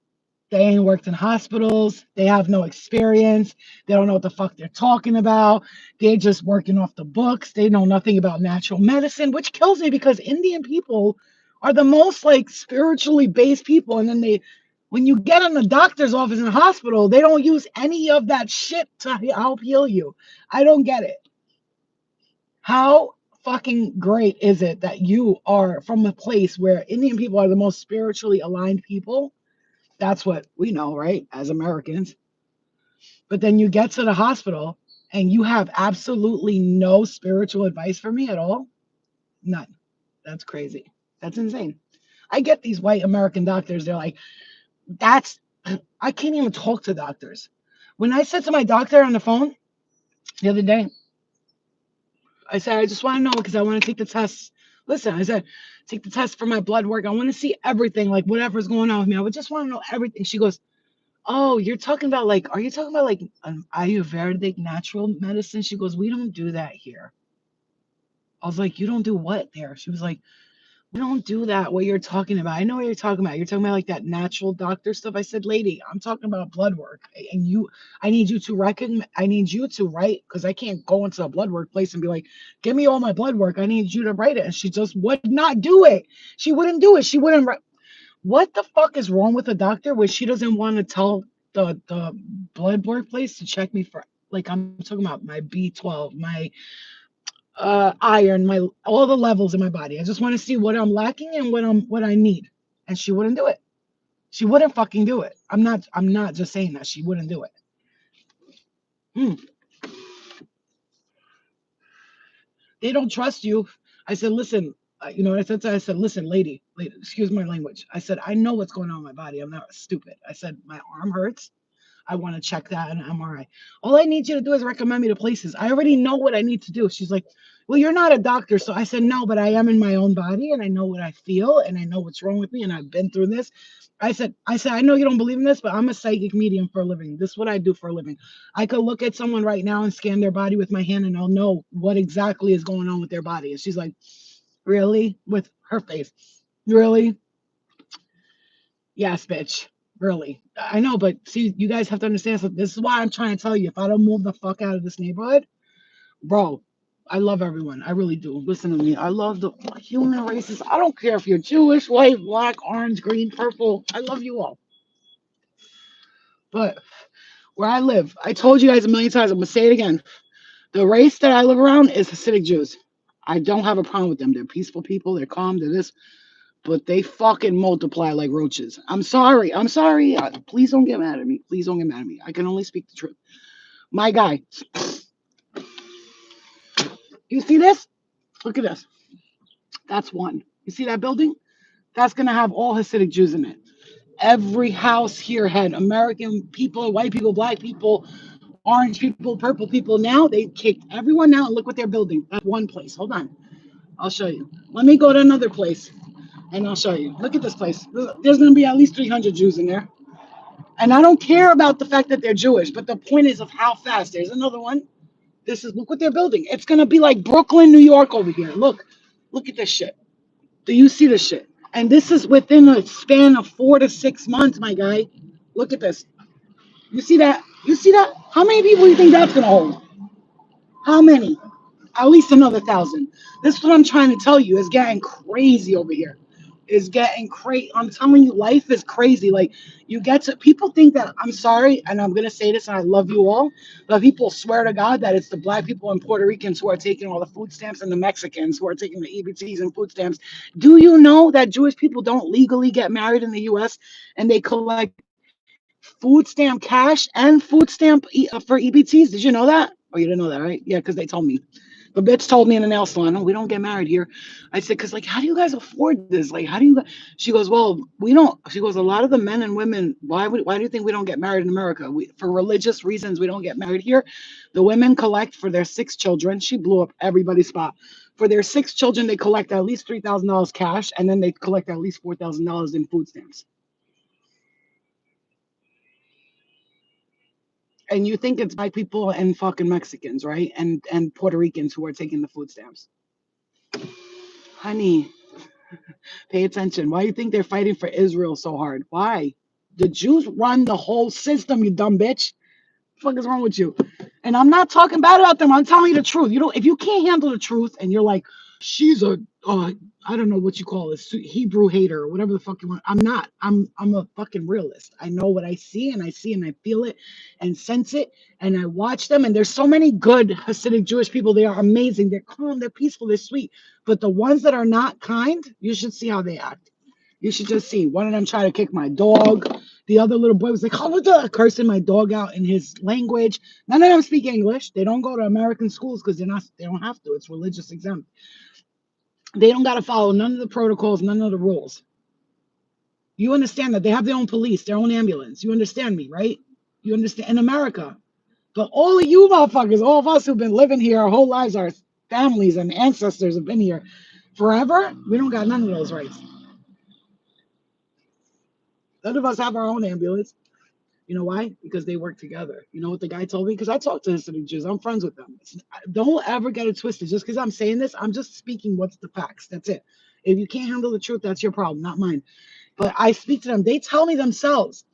Speaker 2: They ain't worked in hospitals. They have no experience. They don't know what the fuck they're talking about. They're just working off the books. They know nothing about natural medicine, which kills me because Indian people are the most like spiritually based people. And then when you get in the doctor's office in the hospital, they don't use any of that shit to help heal you. I don't get it. How fucking great is it that you are from a place where Indian people are the most spiritually aligned people? That's what we know, right? As Americans. But then you get to the hospital
Speaker 1: And you have absolutely no spiritual advice for me at all? None. That's crazy. That's insane. I get these white American doctors. They're like, that's, I can't even talk to doctors. When I said to my doctor on the phone the other day, I said, I just want to know because I want to take the test. Listen, I said, take the test for my blood work. I want to see everything, like whatever's going on with me. I would just want to know everything. She goes, oh, you're talking about like, are you talking about like Ayurvedic natural medicine? She goes, we don't do that here. I was like, you don't do what there? She was like, we don't do that. What you're talking about. I know what you're talking about. You're talking about like that natural doctor stuff. I said, lady, I'm talking about blood work. And I need you to recognize, I need you to write, because I can't go into a blood work place and be like, give me all my blood work. I need you to write it. And she just would not do it. She wouldn't do it. She wouldn't. What the fuck is wrong with a doctor where she doesn't want to tell the blood work place to check me for, like, I'm talking about my B12, my iron, my all the levels in my body. I just want to see what I'm lacking and what I need. And she wouldn't do it. She wouldn't fucking do it. I'm not just saying that. She wouldn't do it. Hmm. They don't trust you. I said, listen, I said to her, I said, listen, lady, excuse my language. I said, I know what's going on in my body. I'm not stupid. I said, my arm hurts. I want to check that and MRI. All I need you to do is recommend me to places. I already know what I need to do. She's like, well, you're not a doctor. So I said, no, but I am in my own body and I know what I feel and I know what's wrong with me and I've been through this. I said, I know you don't believe in this, but I'm a psychic medium for a living. This is what I do for a living. I could look at someone right now and scan their body with my hand and I'll know what exactly is going on with their body. And she's like, really? With her face. Really? Yes, bitch. Really. I know, but see, you guys have to understand. So this is why I'm trying to tell you. If I don't move the fuck out of this neighborhood, bro, I love everyone. I really do. Listen to me. I love the human races. I don't care if you're Jewish, white, black, orange, green, purple. I love you all. But where I live, I told you guys a million times. I'm gonna say it again. The race that I live around is Hasidic Jews. I don't have a problem with them. They're peaceful people. They're calm. They're this. But they fucking multiply like roaches. I'm sorry. I'm sorry. Please don't get mad at me. Please don't get mad at me. I can only speak the truth. My guy, you see this? Look at this. That's one. You see that building? That's going to have all Hasidic Jews in it. Every house here had American people, white people, black people, orange people, purple people. Now they kicked everyone out and look what they're building. That's one place. Hold on. I'll show you. Let me go to another place and I'll show you. Look at this place. There's going to be at least 300 Jews in there. And I don't care about the fact that they're Jewish, but the point is of how fast. There's another one. Look what they're building. It's gonna be like Brooklyn, New York over here. Look at this shit. Do you see this shit? And this is within a span of 4 to 6 months, my guy. Look at this. You see that? You see that? How many people do you think that's gonna hold? How many? At least another 1,000. This is what I'm trying to tell you. It's getting crazy over here. It's getting crazy. I'm telling you, life is crazy. Like, you get to, people think that, I'm sorry, and I'm going to say this, and I love you all, but people swear to God that it's the black people and Puerto Ricans who are taking all the food stamps and the Mexicans who are taking the EBTs and food stamps. Do you know that Jewish people don't legally get married in the U.S. and they collect food stamp cash and food stamp for EBTs? Did you know that? Oh, you didn't know that, right? Yeah, because they told me. The bitch told me in the nail salon, oh, we don't get married here. I said, because, like, how do you guys afford this? Like, how do you? She goes, well, we don't. She goes, a lot of the men and women, why do you think we don't get married in America? For religious reasons, we don't get married here. The women collect for their 6 children. She blew up everybody's spot. For their 6 children, they collect at least $3,000 cash, and then they collect at least $4,000 in food stamps. And you think it's black people and fucking Mexicans, right? And Puerto Ricans who are taking the food stamps. Honey, pay attention. Why do you think they're fighting for Israel so hard? Why? The Jews run the whole system, you dumb bitch. What the fuck is wrong with you? And I'm not talking bad about them. I'm telling you the truth. You know, if you can't handle the truth and you're like, she's a, I don't know what you call it, Hebrew hater or whatever the fuck you want. I'm not. I'm a fucking realist. I know what I see and I feel it and sense it and I watch them. And there's so many good Hasidic Jewish people. They are amazing. They're calm. They're peaceful. They're sweet. But the ones that are not kind, you should see how they act. You should just see. One of them try to kick my dog. The other little boy was like, "Oh, what the?" cursing my dog out in his language. None of them speak English. They don't go to American schools because they don't have to. It's religious exempt. They don't got to follow none of the protocols, none of the rules. You understand that they have their own police, their own ambulance. You understand me, right? You understand in America. But all of you motherfuckers, all of us who've been living here our whole lives, our families and ancestors have been here forever. We don't got none of those rights. None of us have our own ambulance. You know why? Because they work together. You know what the guy told me? Because I talked to Hasidic Jews. I'm friends with them. Don't ever get it twisted. Just because I'm saying this, I'm just speaking what's the facts. That's it. If you can't handle the truth, that's your problem, not mine. But I speak to them. They tell me themselves.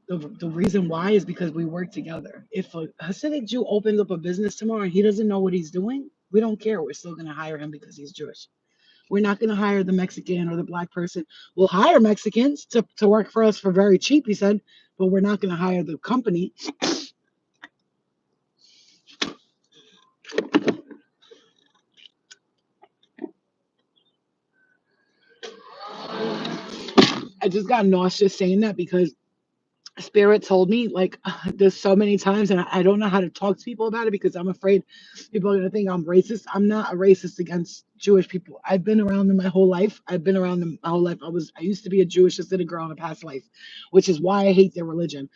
Speaker 1: The reason why is because we work together. If a Hasidic Jew opens up a business tomorrow and he doesn't know what he's doing, we don't care. We're still going to hire him because he's Jewish. We're not going to hire the Mexican or the black person. We'll hire Mexicans to work for us for very cheap, he said, but we're not going to hire the company. I just got nauseous saying that because Spirit told me, like, there's so many times, and I don't know how to talk to people about it because I'm afraid people are going to think I'm racist. I'm not a racist against Jewish people. I've been around them my whole life. I've been around them my whole life. I used to be a Jewish Hasidic girl in a past life, which is why I hate their religion.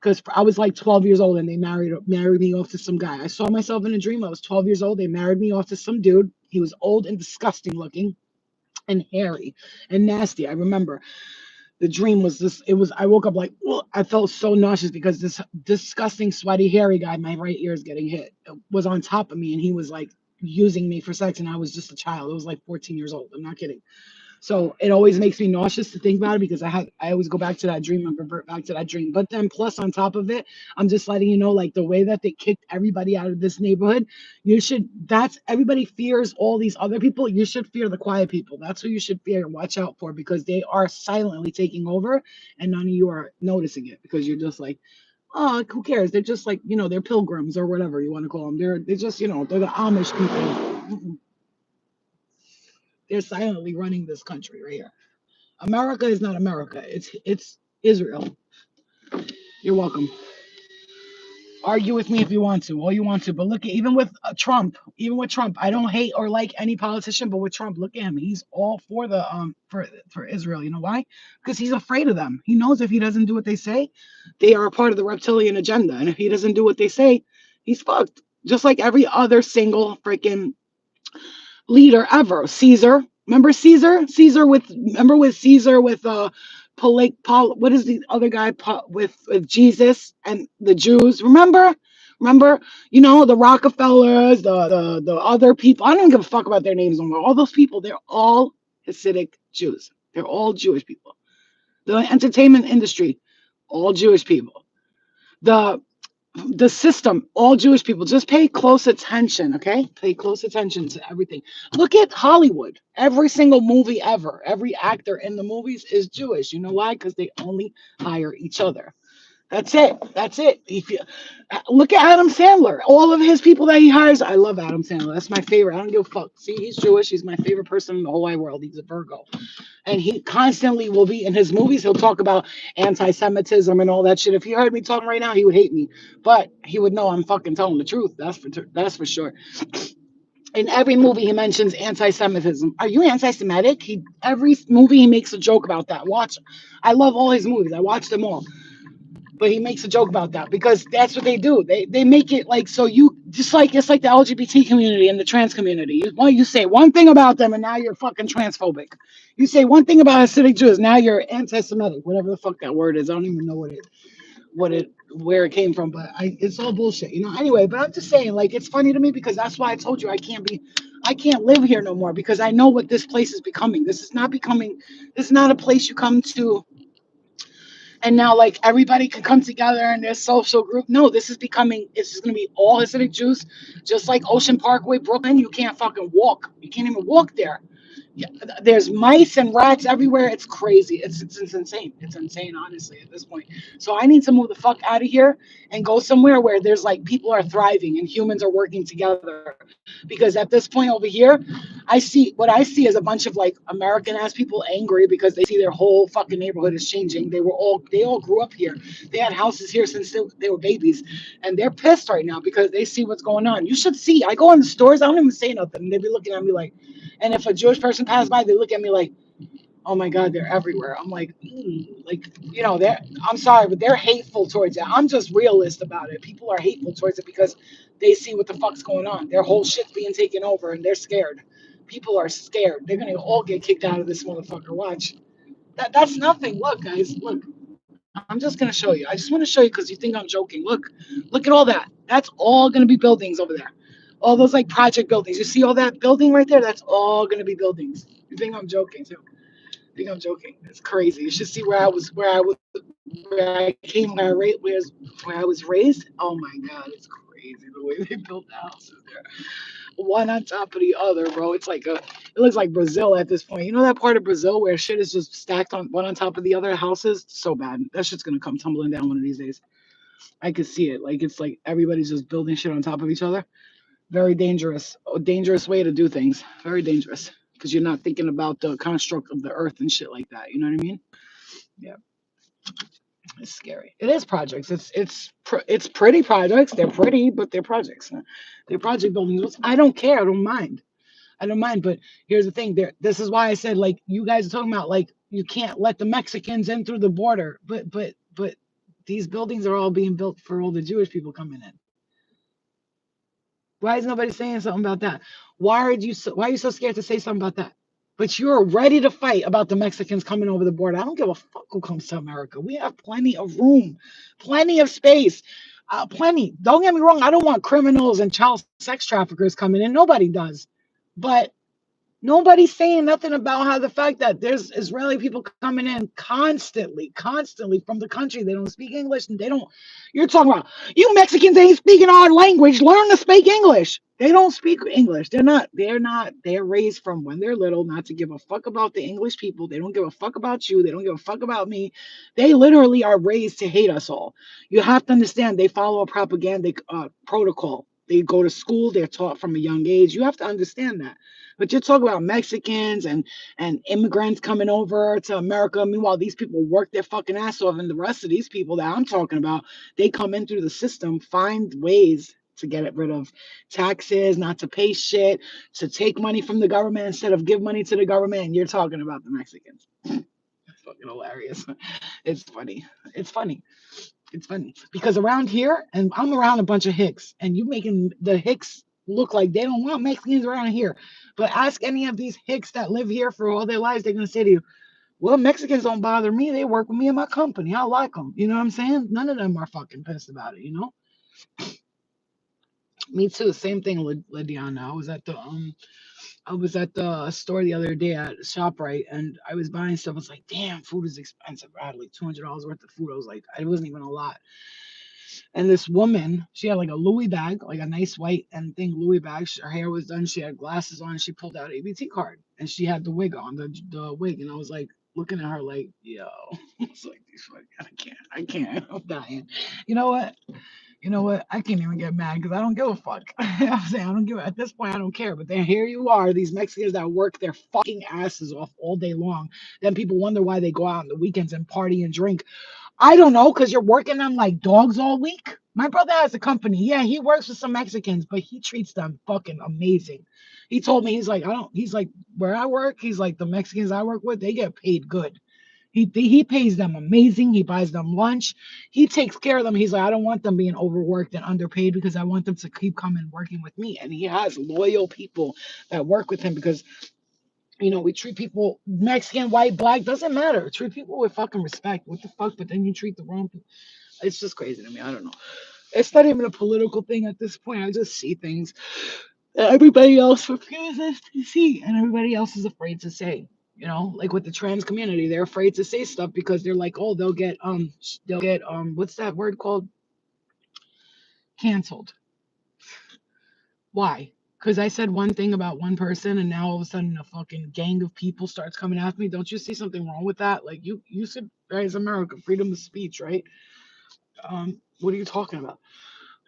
Speaker 1: Because I was like 12 years old and they married me off to some guy. I saw myself in a dream. I was 12 years old. They married me off to some dude. He was old and disgusting looking and hairy and nasty. I remember the dream was this. It was. I woke up like, ugh, I felt so nauseous because this disgusting, sweaty, hairy guy, my right ear is getting hit, was on top of me, and he was like using me for sex, and I was just a child. I was like 14 years old. I'm not kidding. So it always makes me nauseous to think about it because I always go back to that dream and revert back to that dream. But then plus on top of it, I'm just letting you know, like the way that they kicked everybody out of this neighborhood, that's everybody fears all these other people. You should fear the quiet people. That's who you should fear and watch out for because they are silently taking over and none of you are noticing it because you're just like, oh, who cares? They're just like, they're pilgrims or whatever you want to call them. They're just, they're the Amish people. They're silently running this country right here. America is not America. It's Israel. You're welcome. Argue with me if you want to, all you want to. But look, even with Trump, I don't hate or like any politician. But with Trump, look at him. He's all for the for Israel. You know why? Because he's afraid of them. He knows if he doesn't do what they say, they are a part of the reptilian agenda. And if he doesn't do what they say, he's fucked. Just like every other single freaking leader ever. Caesar. Remember Caesar? Remember with Caesar with what is the other guy with Jesus and the Jews? Remember, the Rockefellers, the other people. I don't give a fuck about their names no more. All those people, they're all Hasidic Jews. They're all Jewish people. The entertainment industry, all Jewish people. The the system, all Jewish people, just pay close attention, okay? Pay close attention to everything. Look at Hollywood. Every single movie ever, every actor in the movies is Jewish. You know why? Because they only hire each other. That's it. That's it. If you look at Adam Sandler, all of his people that he hires, I love Adam Sandler. That's my favorite. I don't give a fuck. See, he's Jewish. He's my favorite person in the whole wide world. He's a Virgo. And he constantly will be in his movies. He'll talk about anti-Semitism and all that shit. If he heard me talking right now, he would hate me, but he would know I'm fucking telling the truth. That's for sure. In every movie, he mentions anti-Semitism. Are you anti-Semitic? Every movie he makes a joke about that. Watch, I love all his movies. I watch them all. But he makes a joke about that because that's what they do. They make it like so you just like it's like the LGBT community and the trans community. You say one thing about them and now you're fucking transphobic. You say one thing about Hasidic Jews, now you're anti-Semitic, whatever the fuck that word is. I don't even know where it came from, but it's all bullshit, Anyway, but I'm just saying, like, it's funny to me because that's why I told you I can't live here no more because I know what this place is becoming. This is not a place you come to and now like everybody can come together in their social group. No, it's just gonna be all Hasidic Jews, just like Ocean Parkway, Brooklyn. You can't fucking walk. You can't even walk there Yeah, there's mice and rats everywhere. It's crazy. It's insane. It's insane, honestly, at this point. So I need to move the fuck out of here and go somewhere where there's like people are thriving and humans are working together. Because at this point over here, I see is a bunch of like American ass people angry because they see their whole fucking neighborhood is changing. They all grew up here. They had houses here since they were babies, and they're pissed right now because they see what's going on. You should see. I go in the stores. I don't even say nothing. They be looking at me like. And if a Jewish person passed by, they look at me like, "Oh my God, they're everywhere." I'm like, like they're. I'm sorry, but they're hateful towards it. I'm just realist about it. People are hateful towards it because they see what the fuck's going on. Their whole shit's being taken over, and they're scared. People are scared. They're gonna all get kicked out of this motherfucker. Watch. That's nothing. Look, guys. Look. I'm just gonna show you. I just want to show you because you think I'm joking. Look at all that. That's all gonna be buildings over there. All those like project buildings. You see all that building right there? That's all gonna be buildings. You think I'm joking too? You think I'm joking? It's crazy. You should see where I came, where I was raised. Oh my God, it's crazy the way they built the houses there, one on top of the other, bro. It looks like Brazil at this point. You know that part of Brazil where shit is just stacked on one on top of the other houses? So bad. That shit's gonna come tumbling down one of these days. I could see it. Like it's like everybody's just building shit on top of each other. Very dangerous. A dangerous way to do things. Very dangerous. Because you're not thinking about the construct of the earth and shit like that. You know what I mean? Yeah, it's scary. It is projects. It's pretty projects. They're pretty, but they're projects. They're project buildings. I don't care. I don't mind. I don't mind. But here's the thing. This is why I said like you guys are talking about like you can't let the Mexicans in through the border. But these buildings are all being built for all the Jewish people coming in. Why is nobody saying something about that? Why are you so scared to say something about that? But you're ready to fight about the Mexicans coming over the border. I don't give a fuck who comes to America. We have plenty of room, plenty of space, plenty. Don't get me wrong. I don't want criminals and child sex traffickers coming in. Nobody does. But nobody's saying nothing about how the fact that there's Israeli people coming in constantly from the country. They don't speak English and they don't. You're talking about you Mexicans ain't speaking our language. Learn to speak English. They don't speak English. They're raised from when they're little not to give a fuck about the English people. They don't give a fuck about you. They don't give a fuck about me. They literally are raised to hate us all. You have to understand they follow a propaganda protocol. They go to school. They're taught from a young age. You have to understand that. But you're talking about Mexicans and immigrants coming over to America. Meanwhile, these people work their fucking ass off, and the rest of these people that I'm talking about, they come in through the system, find ways to get rid of taxes, not to pay shit, to take money from the government instead of give money to the government. And you're talking about the Mexicans. It's fucking hilarious. It's funny. It's funny. It's funny because around here, and I'm around a bunch of Hicks, and you making the Hicks look like they don't want Mexicans around here. But ask any of these Hicks that live here for all their lives, they're gonna say to you, "Well, Mexicans don't bother me. They work with me in my company. I like them." You know what I'm saying? None of them are fucking pissed about it. You know? Me too. Same thing, Lydiana. I was at the store the other day at ShopRite, and I was buying stuff. I was like, "Damn, food is expensive." I had like $200 worth of food. I was like, it wasn't even a lot. And this woman, she had like a Louis bag, like a nice white and thing Louis bag. Her hair was done. She had glasses on. She pulled out an ABT card and she had the wig on, the wig. And I was like looking at her like, yo, it's like, I can't, I'm dying. You know what? You know what? I can't even get mad because I don't give a fuck. I'm saying I don't give at this point I don't care. But then here you are, these Mexicans that work their fucking asses off all day long. Then people wonder why they go out on the weekends and party and drink. I don't know, because you're working them like dogs all week. My brother has a company. Yeah, he works with some Mexicans, but he treats them fucking amazing. He told me, he's like, where I work, he's like, the Mexicans I work with, they get paid good. He pays them amazing. He buys them lunch. He takes care of them. He's like, I don't want them being overworked and underpaid because I want them to keep coming working with me. And he has loyal people that work with him because we treat people Mexican, white, black, doesn't matter. Treat people with fucking respect. What the fuck? But then you treat the wrong people. It's just crazy to me. I don't know. It's not even a political thing at this point. I just see things that everybody else refuses to see and everybody else is afraid to say. Like with the trans community, they're afraid to say stuff because they're like, oh, they'll get what's that word called? Canceled. Why?
Speaker 2: Because I said one thing about one person, and now all of a sudden a fucking gang of people starts coming after me. Don't you see something wrong with that? Like you said, guys, America, freedom of speech, right? What are you talking about?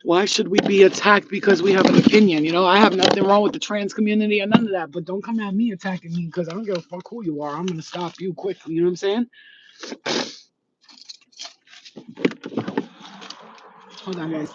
Speaker 2: Why should we be attacked because we have an opinion? You know, I have nothing wrong with the trans community or none of that, but don't come at me attacking me because I don't give a fuck who you are. I'm gonna stop you quickly. You know what I'm saying? Hold on, guys.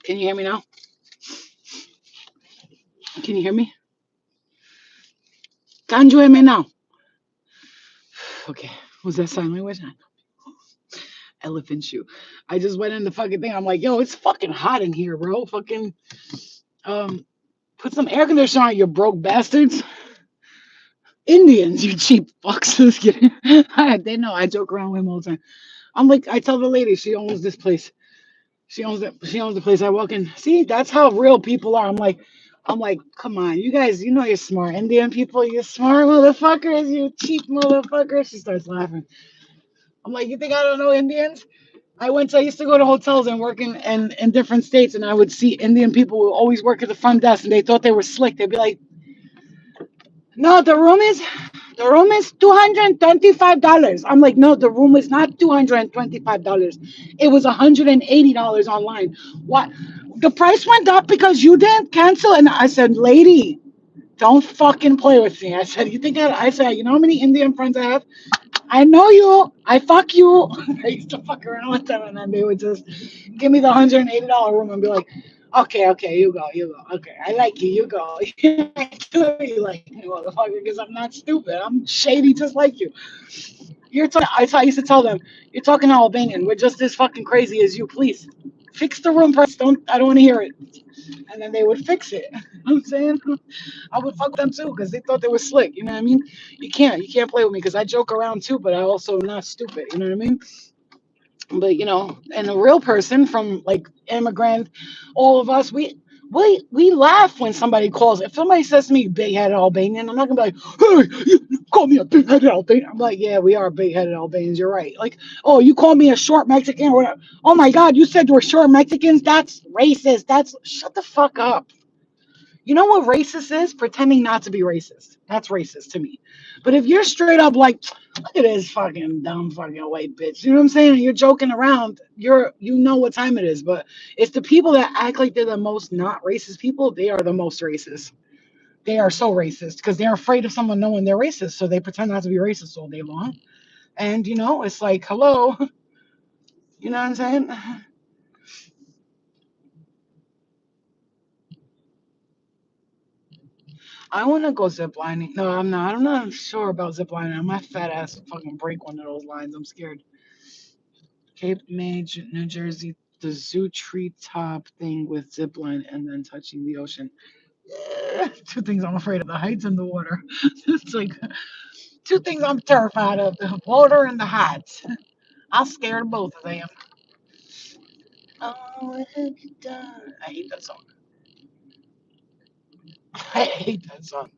Speaker 2: Can you hear me now? Can you hear me? Can you hear me now? Okay. Was that sign language? Elephant shoe. I just went in the fucking thing. I'm like, yo, it's fucking hot in here, bro. Fucking um, put some air conditioner on, you broke bastards. Indians, you cheap fucks. Just kidding. They know I joke around with them all the time. I'm like, I tell the lady she owns this place. She owns it. She owns the place. I walk in. See, that's how real people are. I'm like, come on, you guys. You know you're smart. Indian people, you smart motherfuckers. You cheap motherfuckers. She starts laughing. I'm like, you think I don't know Indians? I used to go to hotels and work in different states, and I would see Indian people who always work at the front desk, and they thought they were slick. They'd be like, no, the room is $225. I'm like, no, the room is not $225. It was $180 online. What? The price went up because you didn't cancel? And I said, lady, don't fucking play with me. I said, you think I said, you know how many Indian friends I have? I know you. I fuck you. I used to fuck around with them, and then they would just give me the $180 room and be like, okay, okay, you go. Okay, I like you. You go. You like me, motherfucker, because I'm not stupid. I'm shady just like you. You're talking. I used to tell them, you're talking Albanian. We're just as fucking crazy as you. Please fix the room price. I don't want to hear it. And then they would fix it. You know what I'm saying? I would fuck with them too because they thought they were slick. You know what I mean? You can't play with me because I joke around too, but I also am not stupid. You know what I mean? But and a real person from like immigrant, all of us, we laugh when somebody calls. If somebody says to me big-headed Albanian, I'm not gonna be like, hey, you call me a big-headed Albanian. I'm like, yeah, we are big-headed Albanians. You're right. Like, oh, you call me a short Mexican or whatever. Oh my God, you said we're short Mexicans. That's racist. That's Shut the fuck up. You know what racist is? Pretending not to be racist. That's racist to me. But if you're straight up like, look at this fucking dumb fucking white bitch, you know what I'm saying? You're joking around. You know what time it is. But it's the people that act like they're the most not racist people. They are the most racist. They are so racist because they're afraid of someone knowing they're racist, so they pretend not to be racist all day long. And it's like, hello, you know what I'm saying? I want to go ziplining. No, I'm not. I'm not sure about ziplining. I might fat ass fucking break one of those lines. I'm scared. Cape May, New Jersey, the zoo treetop thing with zipline and then touching the ocean. Two things I'm afraid of: the heights and the water. It's like two things I'm terrified of: the water and the heights. I'm scared of both of them. Oh, what have you done? I hate that song. I hate that song.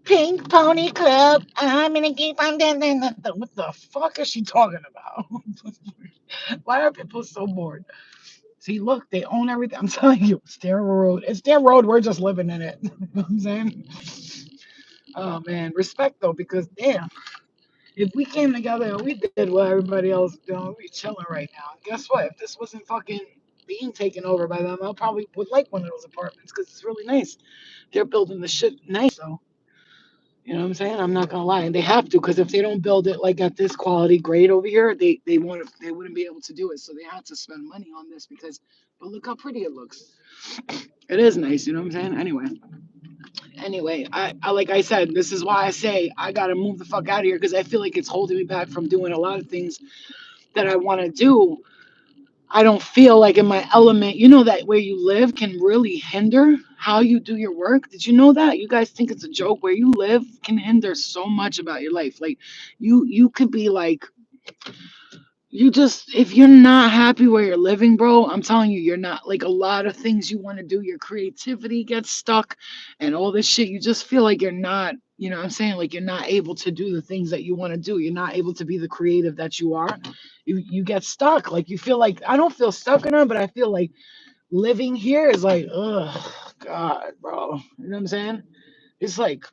Speaker 2: Pink Pony Club. I'm gonna keep on dancing. What the fuck is she talking about? Why are people so bored? See, look, they own everything. I'm telling you, it's their road. It's their road. We're just living in it. You know what I'm saying? Oh man, respect though, because damn,
Speaker 1: If we came together and we did what everybody else is doing, we'd be chilling right now. And guess what? If this wasn't fucking being taken over by them, I probably would like one of those apartments because it's really nice. They're building the shit nice, though. You know what I'm saying? I'm not gonna lie, and they have to because if they don't build it like at this quality grade over here, they wouldn't be able to do it. So they have to spend money on this because, but look how pretty it looks. It is nice, you know what I'm saying? Anyway, I like I said, this is why I say I gotta move the fuck out of here because I feel like it's holding me back from doing a lot of things that I want to do. I don't feel like in my element. You know that where you live can really hinder how you do your work. Did you know that? You guys think it's a joke. Where you live can hinder so much about your life. Like you could be like you just if you're not happy where you're living, bro, I'm telling you, you're not like a lot of things you want to do, your creativity gets stuck and all this shit. You just feel like you're not, you know what I'm saying? Like you're not able to do the things that you want to do. You're not able to be the creative that you are. You get stuck. Like you feel like I don't feel stuck in them, but I feel like living here is like, oh God, bro. You know what I'm saying? It's like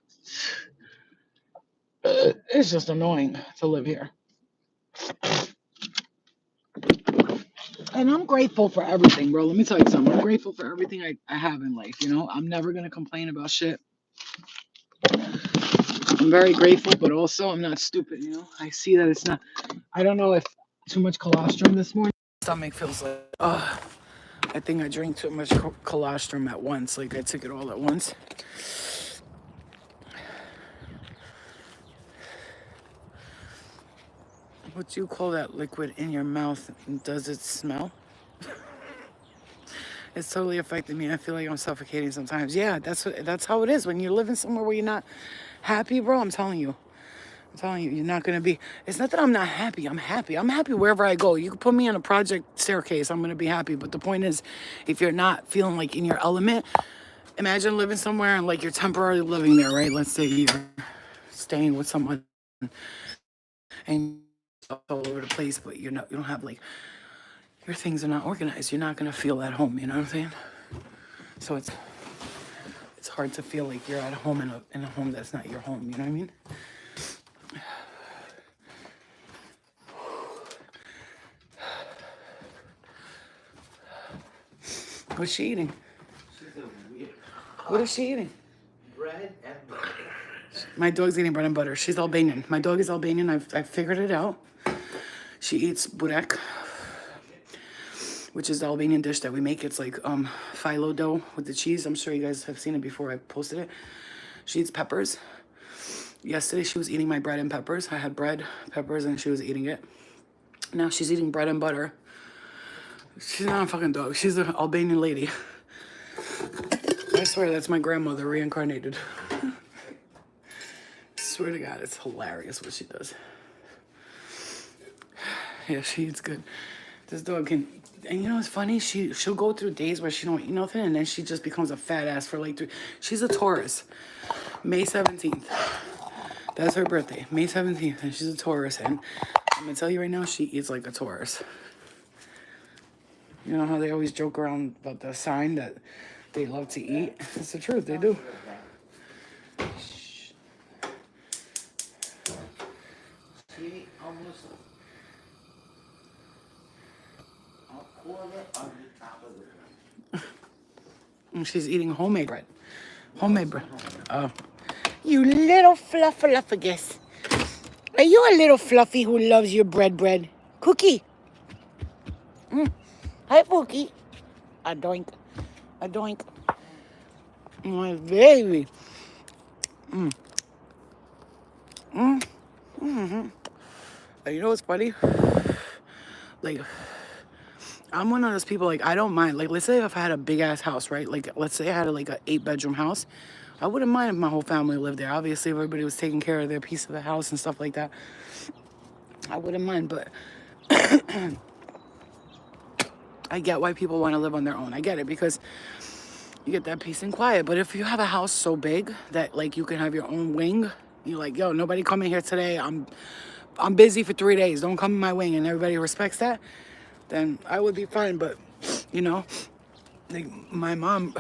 Speaker 1: it's just annoying to live here. And I'm grateful for everything, bro. Let me tell you something. I'm grateful for everything I have in life. You know, I'm never gonna complain about shit. I'm very grateful, but also I'm not stupid. You know, I see that it's not. I don't know if too much colostrum this morning.
Speaker 2: Stomach feels like, I think I drank too much colostrum at once. Like I took it all at once. What do you call that liquid in your mouth? Does it smell? It's totally affected me. I feel like I'm suffocating sometimes. Yeah, that's how it is when you're living somewhere where you're not happy, bro. I'm telling you. I'm telling you, you're not gonna be. It's not that I'm not happy. I'm happy. I'm happy wherever I go. You can put me on a project staircase. I'm gonna be happy. But the point is, if you're not feeling like in your element, imagine living somewhere and like you're temporarily living there, right? Let's say you're staying with someone and all over the place, but you don't have like your things are not organized. You're not gonna feel at home. You know what I'm saying? So it's hard to feel like you're at home in a home that's not your home. You know what I mean? What's she eating?
Speaker 3: She's a weird.
Speaker 2: What is she eating?
Speaker 3: Bread and butter.
Speaker 2: My dog's eating bread and butter. She's Albanian. My dog is Albanian. I've figured it out. She eats burek, which is the Albanian dish that we make. It's like phyllo dough with the cheese. I'm sure you guys have seen it before I posted it. She eats peppers. Yesterday she was eating my bread and peppers. I had bread, peppers, and she was eating it. Now she's eating bread and butter. She's not a fucking dog. She's an Albanian lady. I swear that's my grandmother reincarnated. I swear to God, it's hilarious what she does. Yeah, she eats good. This dog can, and you know what's funny? She'll go through days where she don't eat nothing, and then she just becomes a fat ass for like 3. She's a Taurus, May 17th. That's her birthday, May 17th, and she's a Taurus. And I'm gonna tell you right now, she eats like a Taurus. You know how they always joke around about the sign that they love to eat? It's the truth, they do.
Speaker 3: She almost a quarter of the top of the bread.
Speaker 2: And she's eating homemade bread. Homemade bread. Oh. You little fluffagus. Are you a little fluffy who loves your bread? Cookie. Hi, Pookie. A doink. A doink. My baby. And you know what's funny? Like, I'm one of those people, like, I don't mind. Like, let's say if I had a big-ass house, right? Like, let's say I had, like, an 8-bedroom house. I wouldn't mind if my whole family lived there. Obviously, if everybody was taking care of their piece of the house and stuff like that, I wouldn't mind. But I get why people want to live on their own. I get it because you get that peace and quiet. But if you have a house so big that, like, you can have your own wing, you're like, yo, nobody come in here today. I'm busy for 3 days. Don't come in my wing. And everybody respects that. Then I would be fine. But, you know, like my mom,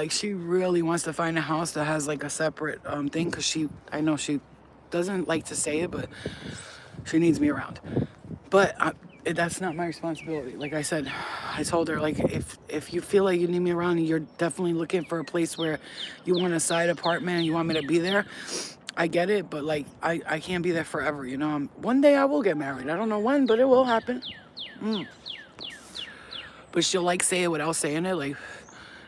Speaker 2: she really wants to find a house that has like a separate thing. Cause I know she doesn't like to say it, but she needs me around. But that's not my responsibility. Like I said, I told her, like, if you feel like you need me around and you're definitely looking for a place where you want a side apartment and you want me to be there, I get it. But like, I can't be there forever, you know. One day I will get married. I don't know when, but it will happen. But she'll like say it without saying it, like,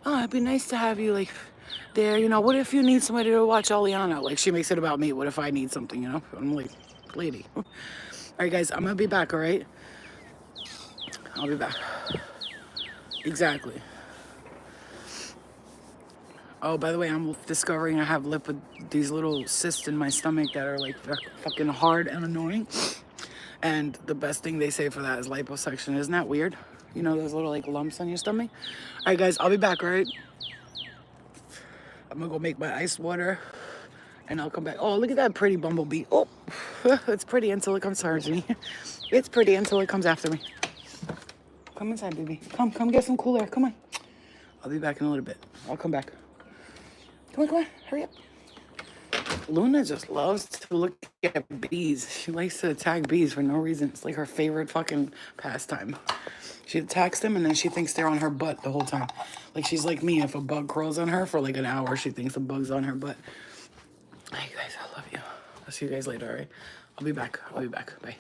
Speaker 2: oh, it'd be nice to have you, like, there, you know. What if you need somebody to watch Aliana? Like, she makes it about me. What if I need something, you know? I'm like, lady. All right, guys, I'm gonna be back, all right? I'll be back. Exactly. Oh, by the way, I'm discovering I have these little cysts in my stomach that are like fucking hard and annoying. And the best thing they say for that is liposuction. Isn't that weird? You know, those little like lumps on your stomach? All right, guys, I'll be back, all right? I'm gonna go make my ice water and I'll come back. Oh, look at that pretty bumblebee. Oh, it's pretty until it comes towards me. It's pretty until it comes after me. Come inside, baby. Come get some cool air. Come on. I'll be back in a little bit. I'll come back. Come on. Hurry up. Luna just loves to look at bees. She likes to attack bees for no reason. It's like her favorite fucking pastime. She attacks them and then she thinks they're on her butt the whole time. Like she's like me. If a bug crawls on her for like an hour, she thinks a bug's on her butt. Hey guys, I love you. I'll see you guys later, all right? I'll be back. Bye.